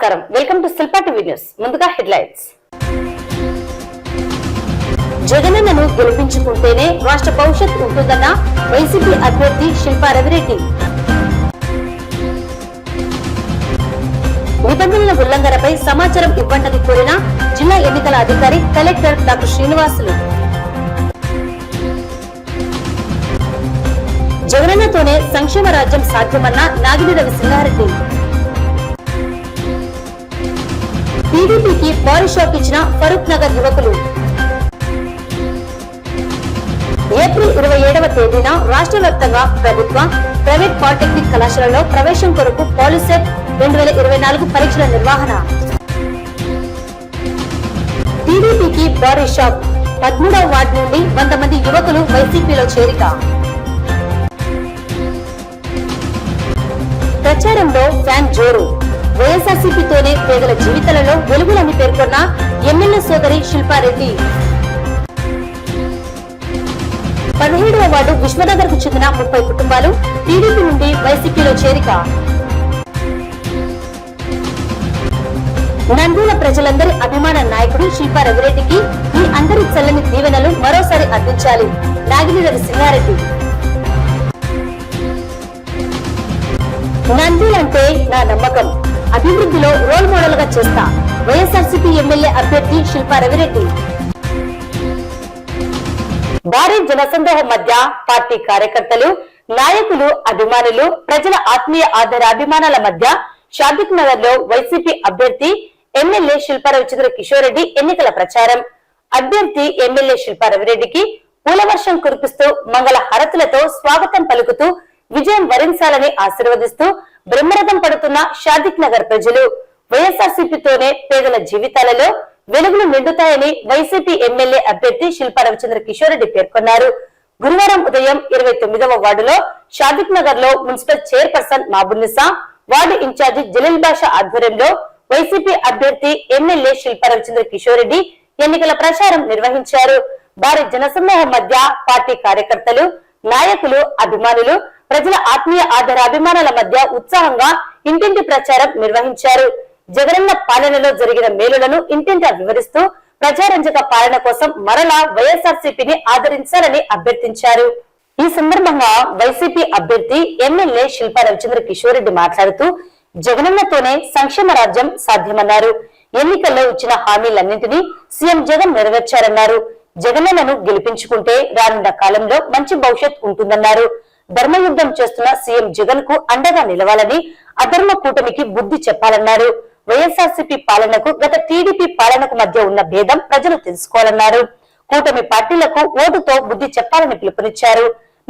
నమస్కారం, welcome to Shilpa TV news. ముందుగా headlines. జగనన్నను గెలిపించుకుంటేనే రాష్ట్ర భవిష్యత్ ఉంటుందన్న వైసీపీ అభ్యర్థి శిల్పా రవిరెడ్డి. నిబంధనల ఉల్లంఘనపై సమాచారం ఇవ్వండి కోరిన జిల్లా ఎన్నికల అధికారి కలెక్టర్ డాక్టర్ శ్రీనివాసులు. జగనన్నతోనే సంక్షేమ రాజ్యం సాధ్యమన్న నాగిని రవి సింగారెడ్డి. టీడీపీకి భారీ షాక్ ఇచ్చిన ఫరూక్ నగర్ యువకులు. ఏప్రిల్ 27వ తేదీన రాష్ట్ర వ్యాప్తంగా ప్రభుత్వ, ప్రైవేట్ పాలిటెక్నిక్ కళాశాలలో ప్రవేశం కొరకు పాలిసెట్ 2024 పరీక్షల నిర్వహణ. టీడీపీకి భారీ షాక్. 13వ వార్డు నుండి 100 మంది యువకులు వైసీపీలో చేరిక. ప్రచారంలో ఫ్యాన్ జోరు. వైఎస్ఆర్సీపీతోనే పేదల జీవితాలలో వెలుగులని పేర్కొన్న ఎమ్మెల్యే సోదరి శిల్పారెడ్డి. 17వ వార్డు విశ్వనగర్ కు చెందిన 30 కుటుంబాలు టీడీపీ నుండి వైసీపీలో చేరిక. నంద్యాల ప్రజలందరి అభిమాన నాయకుడు శిల్పా రవిరెడ్డికి మీ అందరి చల్లని దీవెనలు మరోసారి అందించాలి. నాగిని రవి సింగారెడ్డి. నంద్యాలంటే నా నమ్మకం, అభివృద్ధిలో రోల్ మోడల్ గా చేస్తా. వైఎస్ఆర్సీపీ ఎమ్మెల్యే అభ్యర్థి శిల్పా రవిరెడ్డి. భారీ జనసందోహం మధ్య పార్టీ కార్యకర్తలు, నాయకులు, అభిమానులు, ప్రజల ఆత్మీయ ఆధార అభిమానాల మధ్య షాదిక్ నగర్ లో వైసీపీ అభ్యర్థి ఎమ్మెల్యే శిల్పా రవిచంద్ర కిషోర్ రెడ్డి ఎన్నికల ప్రచారం. అభ్యర్థి ఎమ్మెల్యే శిల్పా రవిరెడ్డికి పూలవర్షం కురిపిస్తూ మంగళ హారతులతో స్వాగతం పలుకుతూ విజయం వరించాలని ఆశీర్వదిస్తూ బ్రహ్మరథం పడుతున్న షాదిక్ నగర్ ప్రజలు వైఎస్ఆర్సీపీతోనే పేదల జీవితాలలో వెలుగులు నిండుతాయని వైసీపీ ఎమ్మెల్యే అభ్యర్థి శిల్పా రవిచంద్ర కిషోర్ రెడ్డి పేర్కొన్నారు. గురువారం ఉదయం 29వ వార్డులో షాదిక్ నగర్ లో municipal chairperson Mabunnisa, ward incharge Jaleel Basha ఆధ్వర్యంలో వైసీపీ అభ్యర్థి ఎమ్మెల్యే శిల్పా రవిచంద్ర కిషోర్ రెడ్డి ఎన్నికల ప్రచారం నిర్వహించారు. భారీ జనసమూహం మధ్య పార్టీ కార్యకర్తలు, నాయకులు, అభిమానులు, ప్రజల ఆత్మీయ ఆధార అభిమానాల మధ్య ఉత్సాహంగా ఇంటింటి ప్రచారం నిర్వహించారు. జగనన్న పాలనలో జరిగిన మేలులను ఇంటింటా వివరిస్తూ ప్రజారంజక పాలన కోసం మరలా వైఎస్ఆర్సీపీని ఆదరించాలని అభ్యర్థించారు. ఈ సందర్భంగా వైసీపీ అభ్యర్థి ఎమ్మెల్యే శిల్పా రవిచంద్ర కిషోర్ రెడ్డి మాట్లాడుతూ జగనన్నతోనే సంక్షేమ రాజ్యం సాధ్యమన్నారు. ఎన్నికల్లో ఇచ్చిన హామీలన్నింటినీ సీఎం జగన్ నెరవేర్చారన్నారు. జగనన్నను గెలిపించుకుంటే రానున్న కాలంలో మంచి భవిష్యత్ ఉంటుందన్నారు. ధర్మయుద్ధం చేస్తున్న సీఎం జగన్ కు అండగా నిలవాలని, అధర్మ కూటమికి బుద్ధి చెప్పాలన్నారు. వైఎస్ఆర్సీపీ పాలనకు గత టీడీపీ పాలనకు మధ్య ఉన్న భేదం ప్రజలు తెలుసుకోవాలన్నారు. కూటమి పార్టీలకు ఓటుతో బుద్ధి చెప్పాలని పిలుపునిచ్చారు.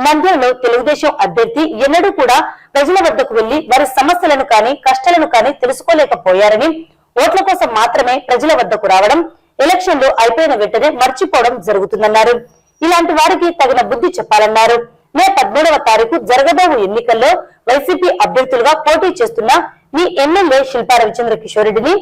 నంద్యాలలో తెలుగుదేశం అభ్యర్థి ఎన్నడూ కూడా ప్రజల వద్దకు వెళ్లి వారి సమస్యలను కానీ కష్టాలను కానీ తెలుసుకోలేకపోయారని, ఓట్ల కోసం మాత్రమే ప్రజల వద్దకు రావడం, ఎలక్షన్లు అయిపోయిన వెంటనే మర్చిపోవడం జరుగుతుందన్నారు. ఇలాంటి వారికి తగిన బుద్ధి చెప్పాలన్నారు. మే 13వ తారీఖు జరగబోవు ఎన్నికల్లో వైసీపీ అభ్యర్థులుగా పోటీ చేస్తున్న మీ ఎమ్మెల్యే శిల్పా రవిచంద్ర కిషోర్ రెడ్డిని,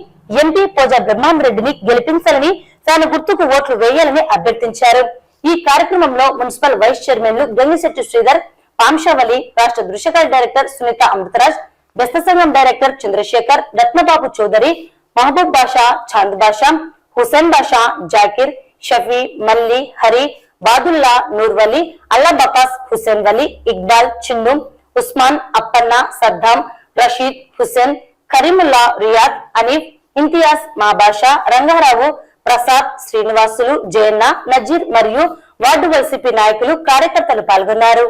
ఎంపీ పోజా బ్రహ్మాంరెడ్డిని గెలిపించాలని, తాను గుర్తుకు ఓట్లు వేయాలని అభ్యర్థించారు. ఈ కార్యక్రమంలో మున్సిపల్ వైస్ చైర్మన్లు గంగిశెట్టి శ్రీధర్, పాంశావలి, రాష్ట్ర దృశ్యకాల డైరెక్టర్ సునీత అమృతరాజ్, బెస్త సంఘం డైరెక్టర్ చంద్రశేఖర్, రత్నబాబు చౌదరి, మహబూబ్ బాషా, చాంద్ బాషా, హుసేన్ బాషా, జాకిర్, షఫీ, మల్లి, హరి, బాదుల్లా, నూర్వలి, అల్లా బకాస్, హుసేన్ వలి, ఇక్బాల్, చిన్ను, ఉస్మాన్, అప్పన్న, సద్దాం, రషీద్, హుసేన్, కరీముల్లా, రియాద్, అనీఫ్, ఇంతియాజ్, మాబాషా, రంగారావు, ప్రసాద్, శ్రీనివాసులు, జయన్న, నజీర్ మరియు వార్డు వైసీపీ నాయకులు, కార్యకర్తలు పాల్గొన్నారు.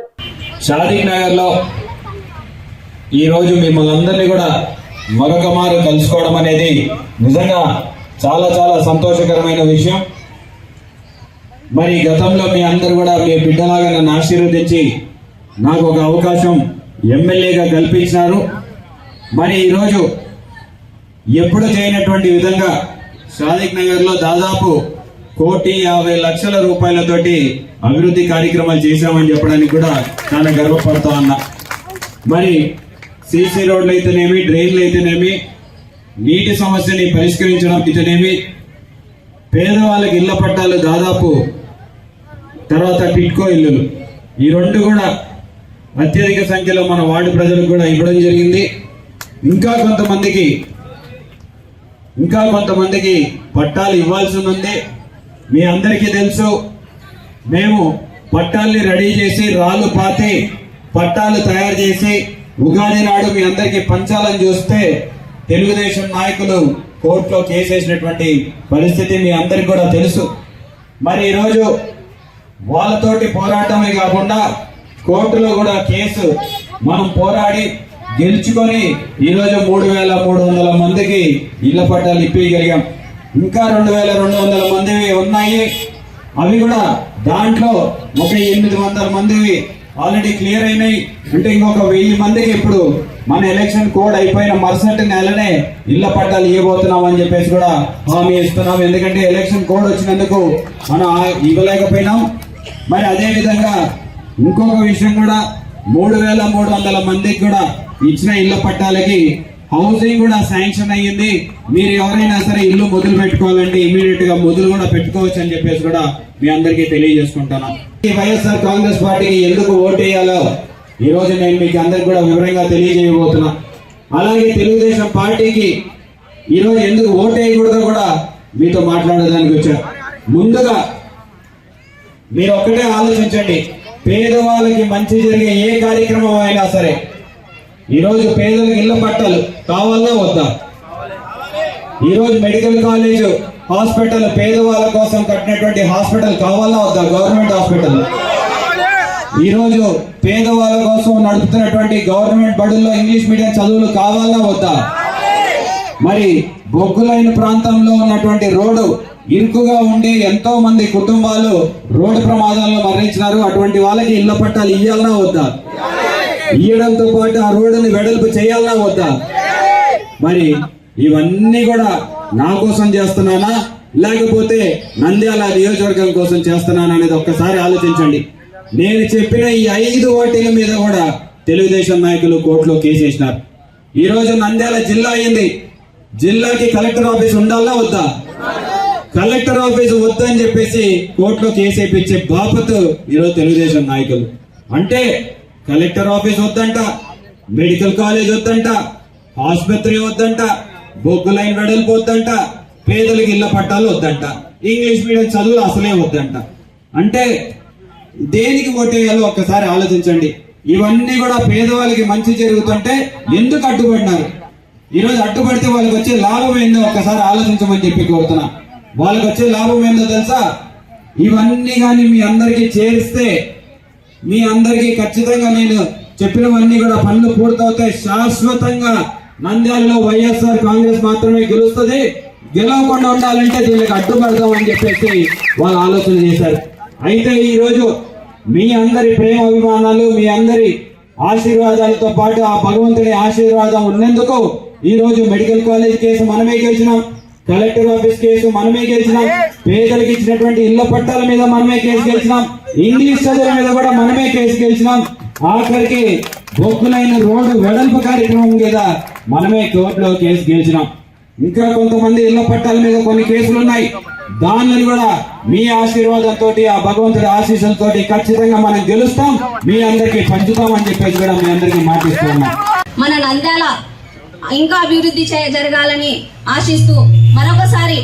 షాదిక్ నగర్ లో ఈ రోజు మిమ్మల్ని అందరినీ కూడా మరొక మారు కలుసుకోవడం అనేది నిజంగా చాలా చాలా సంతోషకరమైన విషయం. మరి గతంలో మీ అందరూ కూడా మీ బిడ్డలాగా నన్ను ఆశీర్వదించి నాకు ఒక అవకాశం ఎమ్మెల్యేగా కల్పించినారు. మరి ఈరోజు ఎప్పుడు చేయనటువంటి విధంగా షాదిక్ నగర్లో దాదాపు 1,50,00,000 రూపాయలతోటి అభివృద్ధి కార్యక్రమాలు చేశామని చెప్పడానికి కూడా చాలా గర్వపడతా ఉన్నా. మరి సీసీ రోడ్లు అయితేనేమి, డ్రైన్లు అయితేనేమి, నీటి సమస్యని పరిష్కరించడం అయితేనేమి, పేదవాళ్ళకి ఇళ్ల పట్టాలు దాదాపు, తర్వాత టిట్కో ఇల్లులు, ఈ రెండు కూడా అత్యధిక సంఖ్యలో మన వార్డు ప్రజలకు కూడా ఇవ్వడం జరిగింది. ఇంకా కొంతమందికి ఇంకా కొంతమందికి పట్టాలు ఇవ్వాల్సి ఉంది. మీ అందరికీ తెలుసు, మేము పట్టాల్ని రెడీ చేసి రాళ్ళు పాతి పట్టాలు తయారు చేసి ఉగాది నాడు మీ అందరికీ పంచాలని చూస్తే తెలుగుదేశం నాయకులు కోర్టులో కేసేసినటువంటి పరిస్థితి మీ అందరికి కూడా తెలుసు. మరి ఈరోజు వాళ్ళతోటి పోరాటమే కాకుండా కోర్టులో కూడా కేసు మనం పోరాడి గెలుచుకొని ఈరోజు 3,300 మందికి ఇళ్ల పట్టాలు ఇప్పగలిగాం. ఇంకా 2,200 మందివి ఉన్నాయి. అవి కూడా దాంట్లో ఒక 800 మందివి ఆల్రెడీ క్లియర్ అయినాయి. అంటే ఇంకొక 1000 మందికి ఇప్పుడు మన ఎలక్షన్ కోడ్ అయిపోయిన మరుసటి నెలనే ఇళ్ల పట్టాలు ఇవ్వబోతున్నాం అని చెప్పేసి కూడా హామీ ఇస్తున్నాం. ఎందుకంటే ఎలక్షన్ కోడ్ వచ్చినందుకు మనం ఇవ్వలేకపోయినాం. మరి అదే విధంగా ఇంకొక విషయం కూడా 3,300 మందికి కూడా ఇచ్చిన ఇళ్ల పట్టాలకి హౌసింగ్ కూడా శాంక్షన్ అయ్యింది. మీరు ఎవరైనా సరే ఇల్లు మొదలు పెట్టుకోవాలంటే ఇమీడియట్ గా మొదలు కూడా పెట్టుకోవచ్చు అని చెప్పేసి కూడా మీ అందరికీ తెలియజేసుకుంటాను. ఈ వైఎస్ఆర్ కాంగ్రెస్ పార్టీకి ఎందుకు ఓటేయాలో ఈ రోజు నేను మీకు అందరికి కూడా వివరంగా తెలియజేయబోతున్నా. అలాగే తెలుగుదేశం పార్టీకి ఈ రోజు ఎందుకు ఓటేయకూడదో కూడా మీతో మాట్లాడడానికి వచ్చాను. ముందుగా మీరు ఒక్కటే ఆలోచించండి, పేదవాళ్ళకి మంచి జరిగే ఏ కార్యక్రమం అయినా సరే ఈరోజు పేదలకు ఇళ్ల పట్టాలు కావాలా వద్దా? ఈరోజు మెడికల్ కాలేజ్ హాస్పిటల్ పేదవాళ్ళ కోసం కట్టినటువంటి హాస్పిటల్ కావాలా వద్దా? గవర్నమెంట్ హాస్పిటల్ ఈరోజు పేదవాళ్ళ కోసం నడుపుతున్నటువంటి గవర్నమెంట్ బడుల్లో ఇంగ్లీష్ మీడియం చదువులు కావాలా వద్దా? మరి బొగ్గులైన ప్రాంతంలో ఉన్నటువంటి రోడ్డు ఇరుకుగా ఉండి ఎంతో మంది కుటుంబాలు రోడ్డు ప్రమాదాల్లో మరణించినారు. అటువంటి వాళ్ళకి ఇళ్ల పట్టాలు ఇయ్యాలనా వద్దా? ఇయ్యడంతో పాటు ఆ రోడ్డుని వెడల్పు చేయాలనా వద్దా? మరి ఇవన్నీ కూడా నా కోసం చేస్తున్నానా లేకపోతే నంద్యాల నియోజకవర్గం కోసం చేస్తున్నానా అనేది ఒక్కసారి ఆలోచించండి. నేను చెప్పిన ఈ 5 ఓటీల మీద కూడా తెలుగుదేశం నాయకులు కోర్టులో కేసేసినారు. ఈ రోజు నంద్యాల జిల్లా అయింది. జిల్లాకి కలెక్టర్ ఆఫీస్ ఉండాలా వద్దా? కలెక్టర్ ఆఫీస్ వద్దని చెప్పేసి కోర్టులో కేసు వేయించే బాపతు ఈరోజు తెలుగుదేశం నాయకులు. అంటే కలెక్టర్ ఆఫీస్ వద్దంట, మెడికల్ కాలేజ్ వద్దంట, ఆసుపత్రి వద్దంట, బొగ్గు లైన్ వెడల్పు వద్దంట, పేదలకు ఇళ్ల పట్టాలు వద్దంట, ఇంగ్లీష్ మీడియం చదువులు అసలే వద్దంట. అంటే దేనికి ఓటేయాలో ఒక్కసారి ఆలోచించండి. ఇవన్నీ కూడా పేదవాళ్ళకి మంచి జరుగుతుంటే ఎందుకు అడ్డుపడినారు? ఈరోజు అడ్డుపడితే వాళ్ళకి వచ్చే లాభం ఏందో ఒక్కసారి ఆలోచించమని చెప్పి కోరుతున్నా. వాళ్ళకి వచ్చే లాభం ఏందో తెలుసా? ఇవన్నీ కానీ మీ అందరికీ చేరిస్తే మీ అందరికీ ఖచ్చితంగా నేను చెప్పినవన్నీ కూడా పనులు పూర్తవుతాయి. శాశ్వతంగా నంద్యాలలో వైఎస్ఆర్ కాంగ్రెస్ మాత్రమే గెలుస్తుంది. గెలవకుండా ఉండాలంటే దీనికి అడ్డుపడదాం అని చెప్పేసి వాళ్ళు ఆలోచన చేశారు. అయితే ఈ రోజు మీ అందరి ప్రేమ అభిమానాలు, మీ అందరి ఆశీర్వాదాలతో పాటు ఆ భగవంతుడి ఆశీర్వాదం ఉన్నందుకు ఈ రోజు మెడికల్ కాలేజ్ కేసు మనమే గెలిచినాం, కలెక్టర్ ఆఫీస్ కేసు మనమే గెలిచినాం, పేదలకు ఇచ్చినటువంటి ఇళ్ల పట్టాల మీద మనమే కేసు గెలిచినాం, ఇంగ్లీష్ చదువుల మీద కూడా మనమే కేసు గెలిచినాం, ఆఖరికి బొగ్గులైన రోడ్డు వెడల్పు కార్యక్రమం మీద మనమే కోర్టులో కేసు గెలిచినాం. ఇంకా కొంతమంది ఇళ్ల పట్టాల మీద కొన్ని కేసులు ఉన్నాయి. దానిని కూడా మీ ఆశీర్వాదంతో ఆ భగవంతుడి ఆశీస్సులతో ఖచ్చితంగా మనం గెలుస్తాం, మీ అందరికీ పంచుతాం అని చెప్పేసి కూడా మీ అందరికీ మాటిస్తున్నాం. మన నంద్యాల ఇంకా అభివృద్ధి జరగాలని ఆశిస్తూ మరొకసారి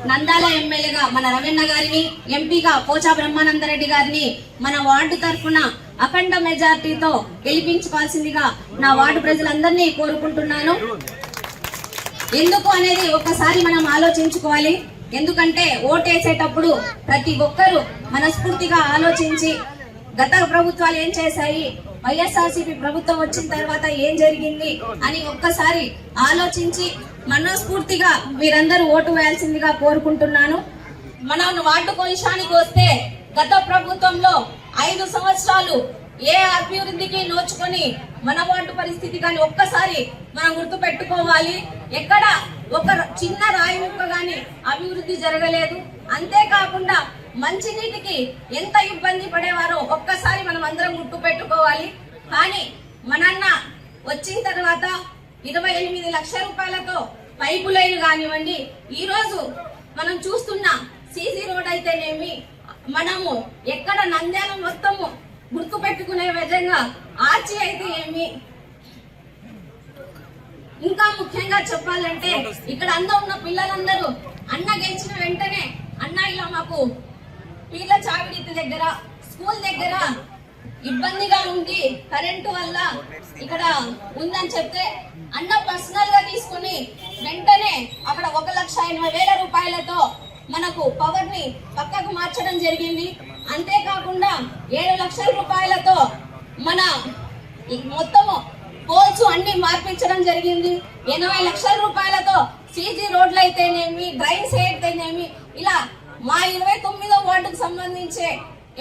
నంద్యాల ఎమ్మెల్యేగా మన రవీణ గారిని, ఎంపీగా పోచా బ్రహ్మానందరెడ్డి గారిని మన వార్డు తరఫున అఖండ మెజార్టీతో గెలిపించుకోవాల్సిందిగా నా వార్డు ప్రజలందరినీ కోరుకుంటున్నాను. ఎందుకు అనేది ఒక్కసారి మనం ఆలోచించుకోవాలి. ఎందుకంటే ఓటేసేటప్పుడు ప్రతి ఒక్కరూ మనస్ఫూర్తిగా ఆలోచించి గత ప్రభుత్వాలు ఏం చేశాయి, వైఎస్ఆర్సీపీ ప్రభుత్వం వచ్చిన తర్వాత ఏం జరిగింది అని ఒక్కసారి ఆలోచించి మనస్ఫూర్తిగా మీరందరూ ఓటు వేయాల్సిందిగా కోరుకుంటున్నాను. మనం వార్డు విషయానికి వస్తే గత ప్రభుత్వంలో 5 సంవత్సరాలు ఏ అభివృద్ధికి నోచుకొని మన వార్డు పరిస్థితి కానీ ఒక్కసారి మనం గుర్తు పెట్టుకోవాలి. ఎక్కడ ఒక చిన్న రాయి ముక్క గాని అభివృద్ధి జరగలేదు. అంతేకాకుండా మంచినీటికి ఎంత ఇబ్బంది పడేవారో ఒక్కసారి మనం అందరం గుర్తు పెట్టుకోవాలి. కానీ మనన్న వచ్చిన తర్వాత 28 లక్షల రూపాయలతో పైపు లైన్ కానివ్వండి, ఈ రోజు మనం చూస్తున్న సీసీ రోడ్ అయితేనేమి, మనము ఎక్కడ నంద్యాల మొత్తము గుర్తు పెట్టుకునే విధంగా ఆర్చి అయితే ఏమి, ఇంకా ముఖ్యంగా చెప్పాలంటే ఇక్కడ ఉన్న పిల్లలందరూ అన్న గెలిచిన వెంటనే అన్న ఇలా మాకు పీర్ల చావిడి దగ్గర స్కూల్ దగ్గర ఇబ్బందిగా ఉంది కరెంటు వల్ల ఇక్కడ ఉందని చెప్తే అన్న పర్సనల్ గా తీసుకుని వెంటనే అక్కడ 1,80,000 రూపాయలతో మనకు పవర్ ని పక్కకు మార్చడం జరిగింది. అంతేకాకుండా 7 లక్షల రూపాయలతో మన మొత్తము పోల్స్ అన్ని మార్పించడం జరిగింది. 80 లక్షల రూపాయలతో సీజీ రోడ్లు అయితేనేమి, డ్రైన్స్ అయితేనేమి, ఇలా మా 29వ వార్డుకు సంబంధించే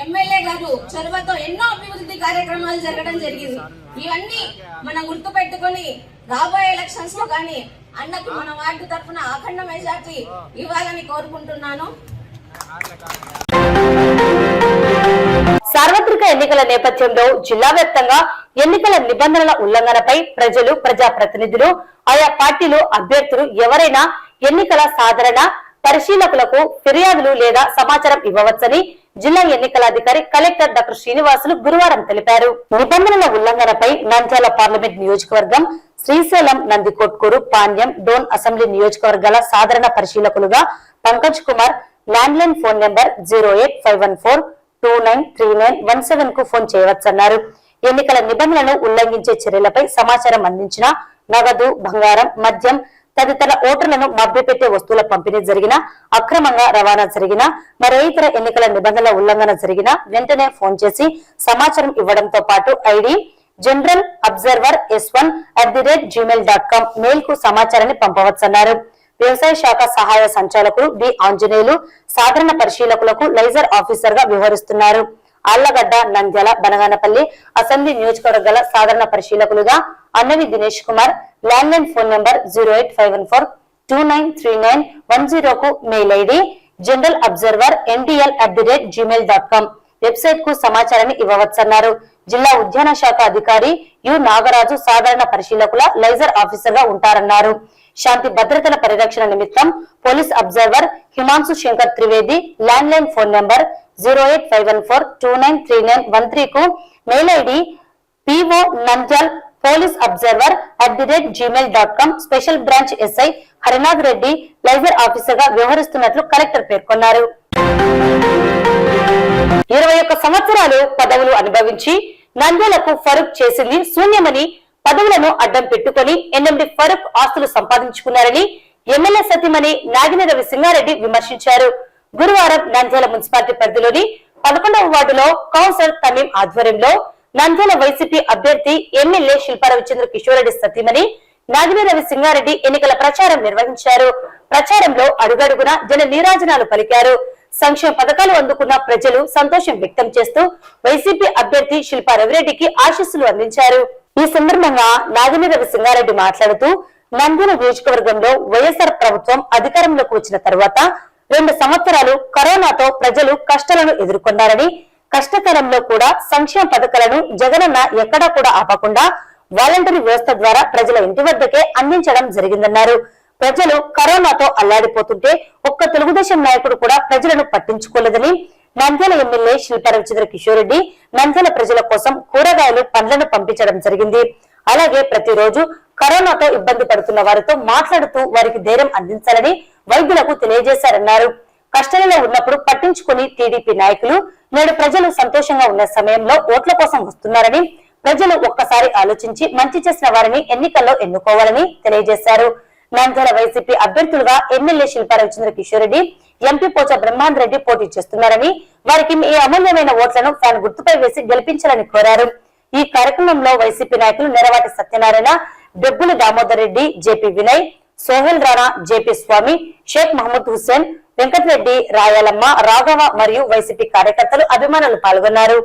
ఎమ్మెల్యే గారు చొరవతో ఎన్నో అభివృద్ధి కార్యక్రమాలు జరగడం జరిగింది. ఇవన్నీ మనం గుర్తు పెట్టుకుని రాబోయే ఎలక్షన్స్ లో కానీ అన్నకు మన వార్డు తరఫున అఖండ మెజార్టీ ఇవ్వాలని కోరుకుంటున్నాను. సార్వత్రిక ఎన్నికల నేపథ్యంలో జిల్లా వ్యాప్తంగా ఎన్నికల నిబంధనల ఉల్లంఘనపై ప్రజలు, ప్రజాప్రతినిధులు, ఆయా పార్టీలు అభ్యర్థులు ఎవరైనా ఎన్నికల సాధారణ పరిశీలకులకు ఫిర్యాదులు లేదా సమాచారం ఇవ్వవచ్చని జిల్లా ఎన్నికల అధికారి కలెక్టర్ డాక్టర్ శ్రీనివాసులు గురువారం తెలిపారు. నిబంధనల ఉల్లంఘనపై నంద్యాల పార్లమెంట్ నియోజకవర్గం, శ్రీశైలం, నందికొట్కూరు, పాణ్యం, డోన్ అసెంబ్లీ నియోజకవర్గాల సాధారణ పరిశీలకులుగా Pankaj Kumar landline phone number 08514293917 కు ఫోన్ చేయవచ్చన్నారు. ఎన్నికల నిబంధనలను ఉల్లంఘించే చర్యలపై సమాచారం అందించిన నగదు, బంగారం, మద్యం తదితర ఓటర్లను మభ్యపెట్టే వస్తువుల పంపిణీ జరిగినా, అక్రమంగా రవాణా జరిగినా, మరే ఇతర ఎన్నికల నిబంధనల ఉల్లంఘన జరిగినా వెంటనే ఫోన్ చేసి సమాచారం ఇవ్వడంతో పాటు ID general observer s1@gmail.com mail కు సమాచారాన్ని పంపవచ్చన్నారు. వ్యవసాయ శాఖ సహాయ సంచాలకులు బి ఆంజనేయులు సాధారణ పరిశీలకులకు లైజర్ ఆఫీసర్ గా వ్యవహరిస్తున్నారు. ఆళ్లగడ్డ, నంద్యాల, బనగానపల్లి అసెంబ్లీ నియోజకవర్గాల సాధారణ పరిశీలకులుగా అన్నవి Dinesh Kumar landline phone number 08514293910 కు mail ID general observer ndl@gmail.com website కు సమాచారాన్ని ఇవ్వవచ్చన్నారు. జిల్లా ఉద్యాన శాఖ అధికారి యు నాగరాజు సాధారణ పరిశీలకుల లైజర్ ఆఫీసర్ గా ఉంటారన్నారు. శాంతి భద్రతల పరిరక్షణ నిమిత్తం police observer Himanshu Shankar Trivedi landline phone number 08514293913 కు mail ID PO Nandyal police observer @gmail.com special branch SI Harinath Reddy laser officer గా వ్యవహరిస్తున్నట్లు కలెక్టర్ పేర్కొన్నారు. 21 సంవత్సరాలు పదవులు అనుభవించి నంద్యాలకు ఫరూక్ చేసింది శూన్యమని, పదవులను అడ్డం పెట్టుకుని 8 ఫరూక్ ఆస్తులు సంపాదించుకున్నారని ఎమ్మెల్యే సతీమణి నాగిని రవి సింగారెడ్డి విమర్శించారు. గురువారం నంద్యాల మున్సిపాలిటీ పరిధిలోని 11వ వార్డులో కౌన్సిలర్ తమీం ఆధ్వర్యంలో నంద్యాల వైసీపీ అభ్యర్థి ఎమ్మెల్యే శిల్పా రవిచంద్ర కిషోర్ రెడ్డి సతీమణి నాగిని రవి సింగారెడ్డి ఎన్నికల ప్రచారం నిర్వహించారు. ప్రచారంలో అడుగడుగున జన నీరాజనాలు పలికారు. సంక్షేమ పథకాలు అందుకున్న ప్రజలు సంతోషం వ్యక్తం చేస్తూ వైసీపీ అభ్యర్థి శిల్పా రవిరెడ్డికి ఆశీస్సులు అందించారు. ఈ సందర్భంగా నాగిని రవి సింగారెడ్డి మాట్లాడుతూ నంద్యాల నియోజకవర్గంలో వైఎస్ఆర్ ప్రభుత్వం అధికారంలోకి వచ్చిన తర్వాత 2 సంవత్సరాలు కరోనాతో ప్రజలు కష్టాలను ఎదుర్కొన్నారని, కష్టకాలంలో కూడా సంక్షేమ పథకాలను జగనన్న ఎక్కడా కూడా ఆపకుండా వాలంటరీ వ్యవస్థ ద్వారా ప్రజల ఇంటి వద్దకే అందించడం జరిగిందన్నారు. ప్రజలు కరోనాతో అల్లాడిపోతుంటే ఒక్క తెలుగుదేశం నాయకుడు కూడా ప్రజలను పట్టించుకోలేదని, నంద్యాల ఎమ్మెల్యే శిల్పా రవిచంద్ర కిషోర్ రెడ్డి నంద్యాల ప్రజల కోసం కూరగాయలు, పండ్లను పంపించడం జరిగింది. అలాగే ప్రతిరోజు కరోనాతో ఇబ్బంది పడుతున్న వారితో మాట్లాడుతూ వారికి ధైర్యం అందించాలని వైద్యులకు తెలియజేశారన్నారు. కష్టాలలో ఉన్నప్పుడు పట్టించుకుని టీడీపీ నాయకులు నేడు ప్రజలు సంతోషంగా ఉన్న సమయంలో ఓట్ల కోసం వస్తున్నారని, ప్రజలు ఒక్కసారి ఆలోచించి మంచి చేసిన వారిని ఎన్నికల్లో ఎన్నుకోవాలని తెలియజేశారు. నంద్యాల వైసీపీ అభ్యర్థులుగా ఎమ్మెల్యే శిల్పా రవిచంద్ర కిషోర్ రెడ్డి, ఎంపీ పోచా బ్రహ్మాందర్ రెడ్డి పోటీ చేస్తున్నారని, వారికి మీ అమూల్యమైన ఓట్లను ఫ్యాన్ గుర్తుపై వేసి గెలిపించాలని కోరారు. ఈ కార్యక్రమంలో వైసీపీ నాయకులు నెరవాటి సత్యనారాయణ, డెబ్బుల దామోదర్ రెడ్డి, జేపీ వినయ్, సోహెల్ రాణా, జేపీ స్వామి, షేక్ మహమ్మద్ హుస్సేన్, వెంకటరెడ్డి, రాయాలమ్మ, రాఘవ మరియు వైసీపీ కార్యకర్తలు, అభిమానులు పాల్గొన్నారు.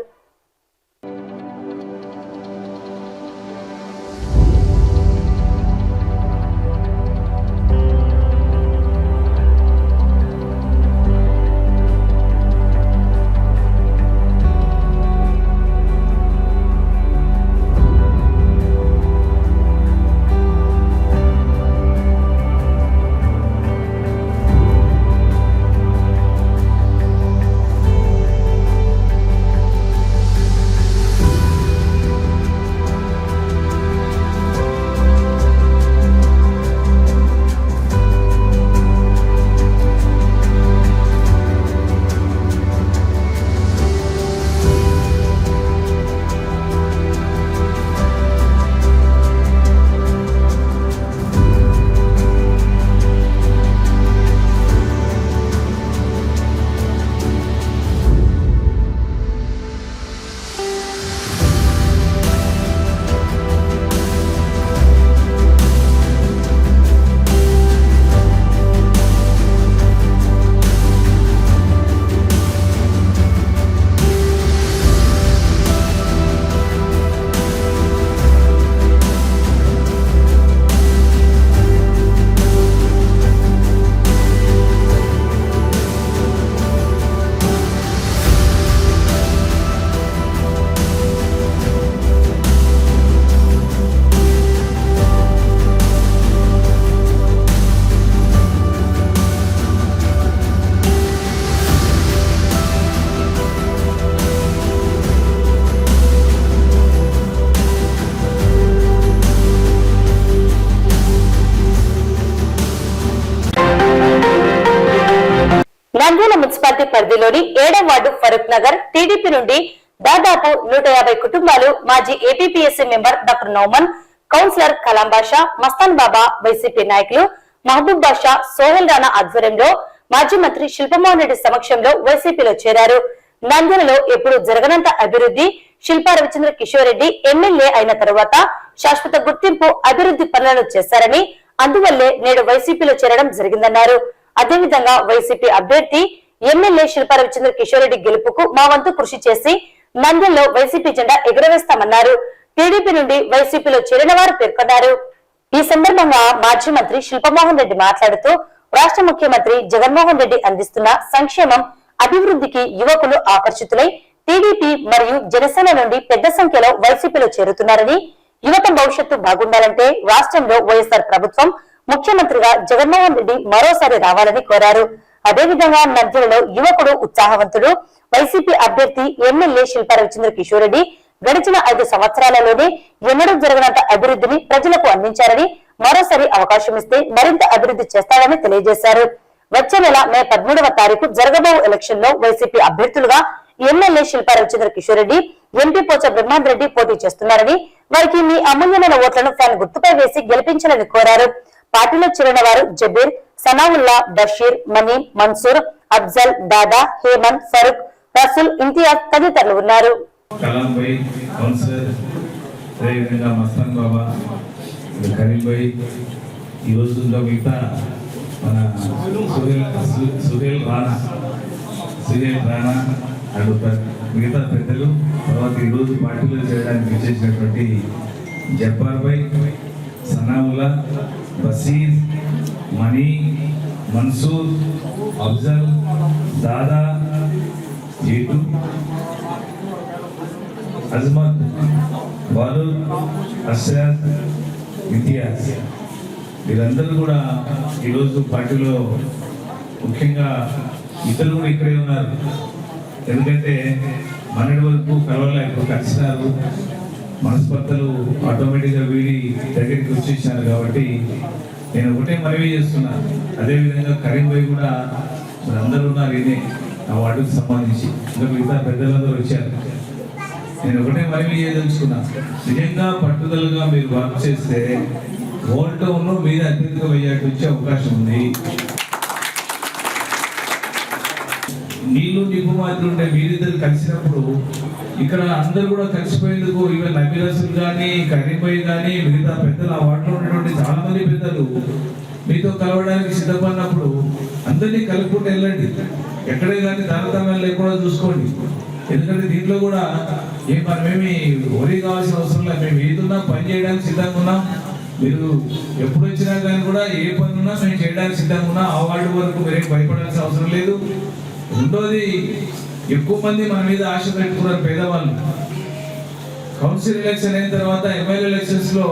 నంద్యాల మున్సిపాలిటీ పరిధిలోని 7వ వార్డు ఫరూక్ నగర్ టీడీపీ నుండి దాదాపు 150 కుటుంబాలు మాజీ APPSC member doctor Nauman, councillor Kalam Basha, Mastan Baba, YCP నాయకులు మహబూబ్ బాషా, సోహెల్ రాణా ఆధ్వర్యంలో మాజీ మంత్రి శిల్పమోహన్ రెడ్డి సమక్షంలో వైసీపీలో చేరారు. నంద్యాలలో ఎప్పుడు జరగనంత అభివృద్ధి శిల్పా రవిచంద్ర కిషోర్ రెడ్డి ఎమ్మెల్యే అయిన తర్వాత శాశ్వత గుర్తింపు అభివృద్ధి పనులను చేశారని, అందువల్లే నేడు వైసీపీలో చేరడం జరిగిందన్నారు. అదేవిధంగా వైసీపీ అభ్యర్థి ఎమ్మెల్యే శిల్పా రవిచంద్ర కిషోర్ రెడ్డి గెలుపుకు మా వంతు కృషి చేసి నంద్యాలలో వైసీపీ జెండా ఎగురవేస్తామన్నారు. టీడీపీ నుండి వైసీపీలో చేరిన వారు పేర్కొన్నారు. ఈ సందర్భంగా మాజీ మంత్రి శిల్పమోహన్ రెడ్డి మాట్లాడుతూ రాష్ట్ర ముఖ్యమంత్రి జగన్మోహన్ రెడ్డి అందిస్తున్న సంక్షేమం, అభివృద్ధికి యువకులు ఆకర్షితులై టీడీపీ మరియు జనసేన నుండి పెద్ద సంఖ్యలో వైసీపీలో చేరుతున్నారని, యువత భవిష్యత్తు బాగుండాలంటే రాష్ట్రంలో వైఎస్ఆర్ ప్రభుత్వం ముఖ్యమంత్రిగా జగన్మోహన్ రెడ్డి మరోసారి రావాలని కోరారు. అదేవిధంగా నంద్యాలలో యువకుడు ఉత్సాహవంతుడు వైసీపీ అభ్యర్థి ఎమ్మెల్యే శిల్పా రవిచంద్ర కిషోర్ రెడ్డి గడిచిన 5 సంవత్సరాలలోనే ఎన్నడూ జరగనంత అభివృద్ధిని ప్రజలకు అందించారని, మరోసారి అవకాశం ఇస్తే మరింత అభివృద్ధి చేస్తారని తెలియజేశారు. వచ్చే నెల మే 13వ తారీఖు జరగబో ఎలక్షన్ లో వైసీపీ అభ్యర్థులుగా ఎమ్మెల్యే శిల్పా రవిచంద్ర కిషోర్ రెడ్డి, ఎంపీ పోచా బ్రహ్మాందరెడ్డి పోటీ చేస్తున్నారని, వారికి మీ అమూల్యమైన ఓట్లను ఫ్యాన్ గుర్తుపై వేసి గెలిపించాలని కోరారు. పార్టీలో చేరిన వారు జబీర్, సనావుల్లా, బషీర్, మనీ, మన్సూర్, అఫ్జల్, దాదా, హేమంత్, ఫరూక్, రసూల్, ఇంతియాజ్ తదితరులు ఉన్నారు. కలాం భాయ్, కౌన్సిలర్, అదేవిధంగా మస్తాన్ బాబా, కరీం భాయ్, ఈ రోజుల్లో మిగతా మన సుహేల్ రాణా అండ్ మిగతా పెద్దలు, తర్వాత ఈరోజు పార్టీలో చేయడానికి విచ్చేసినటువంటి జబ్బార్ భాయ్, సనావుల్లా, బసీర్, మనీ, మన్సూర్, అఫ్జల్, దాదా, జీటు, అజ్మత్, బాలు, అస్రాద్, ఇంతియాజ్, వీరందరూ కూడా ఈరోజు పార్టీలో, ముఖ్యంగా ఇతరులు కూడా ఇక్కడే ఉన్నారు. ఎందుకంటే మొన్నటి వరకు కలవలే, ఇప్పుడు కలిసినారు. మనస్పర్ధలు ఆటోమేటిక్గా వీడి దగ్గరికి వచ్చేసినారు. కాబట్టి నేను ఒకటే మనవి చేస్తున్నాను. అదేవిధంగా కరీం భాయ్ కూడా అందరూ ఉన్నారు ఇదే ఆ వార్డుకు సంబంధించి, ఇంకా మిగతా పెద్దలందరూ వచ్చారు. నేను ఒకటే మనవి చేయదలుచుకున్నా, నిజంగా పట్టుదలగా మీరు వర్క్ చేస్తే ఓల్టౌన్లో మీద అత్యధిక మెజార్టీ వచ్చే అవకాశం ఉంది. నీళ్లు నిప్పు మాత్రం ఉంటే మీరిద్దరు కలిసినప్పుడు ఇక్కడ అందరూ కూడా కలిసిపోయేందుకు, ఈవెన్ నబీరసులు కానీ, కరీం భాయ్ కానీ, మిగతా పెద్దలు ఆ వార్డులో ఉన్నటువంటి చాలా మంది పెద్దలు మీతో కలవడానికి సిద్ధపడినప్పుడు అందరినీ కలుపుకుంటూ వెళ్ళండి. ఎక్కడే కానీ తారతమ్యాలు లేకుండా చూసుకోండి. ఎందుకంటే దీంట్లో కూడా మనమేమి ఒరి కావాల్సిన అవసరం లేదు. మేము ఏదున్నా పని చేయడానికి సిద్ధంగా ఉన్నాం. మీరు ఎప్పుడు వచ్చినా కానీ కూడా ఏ పని ఉన్నా మేము చేయడానికి సిద్ధంగా ఉన్నాం. ఆ వార్డు వరకు మీరేం భయపడాల్సిన అవసరం లేదు. రెండోది, ఎక్కువ మంది మన మీద ఆశ పెట్టుకున్నారు పేదవాళ్ళు. కౌన్సిల్ ఎలక్షన్ అయిన తర్వాత ఎమ్మెల్యే ఎలక్షన్స్ లో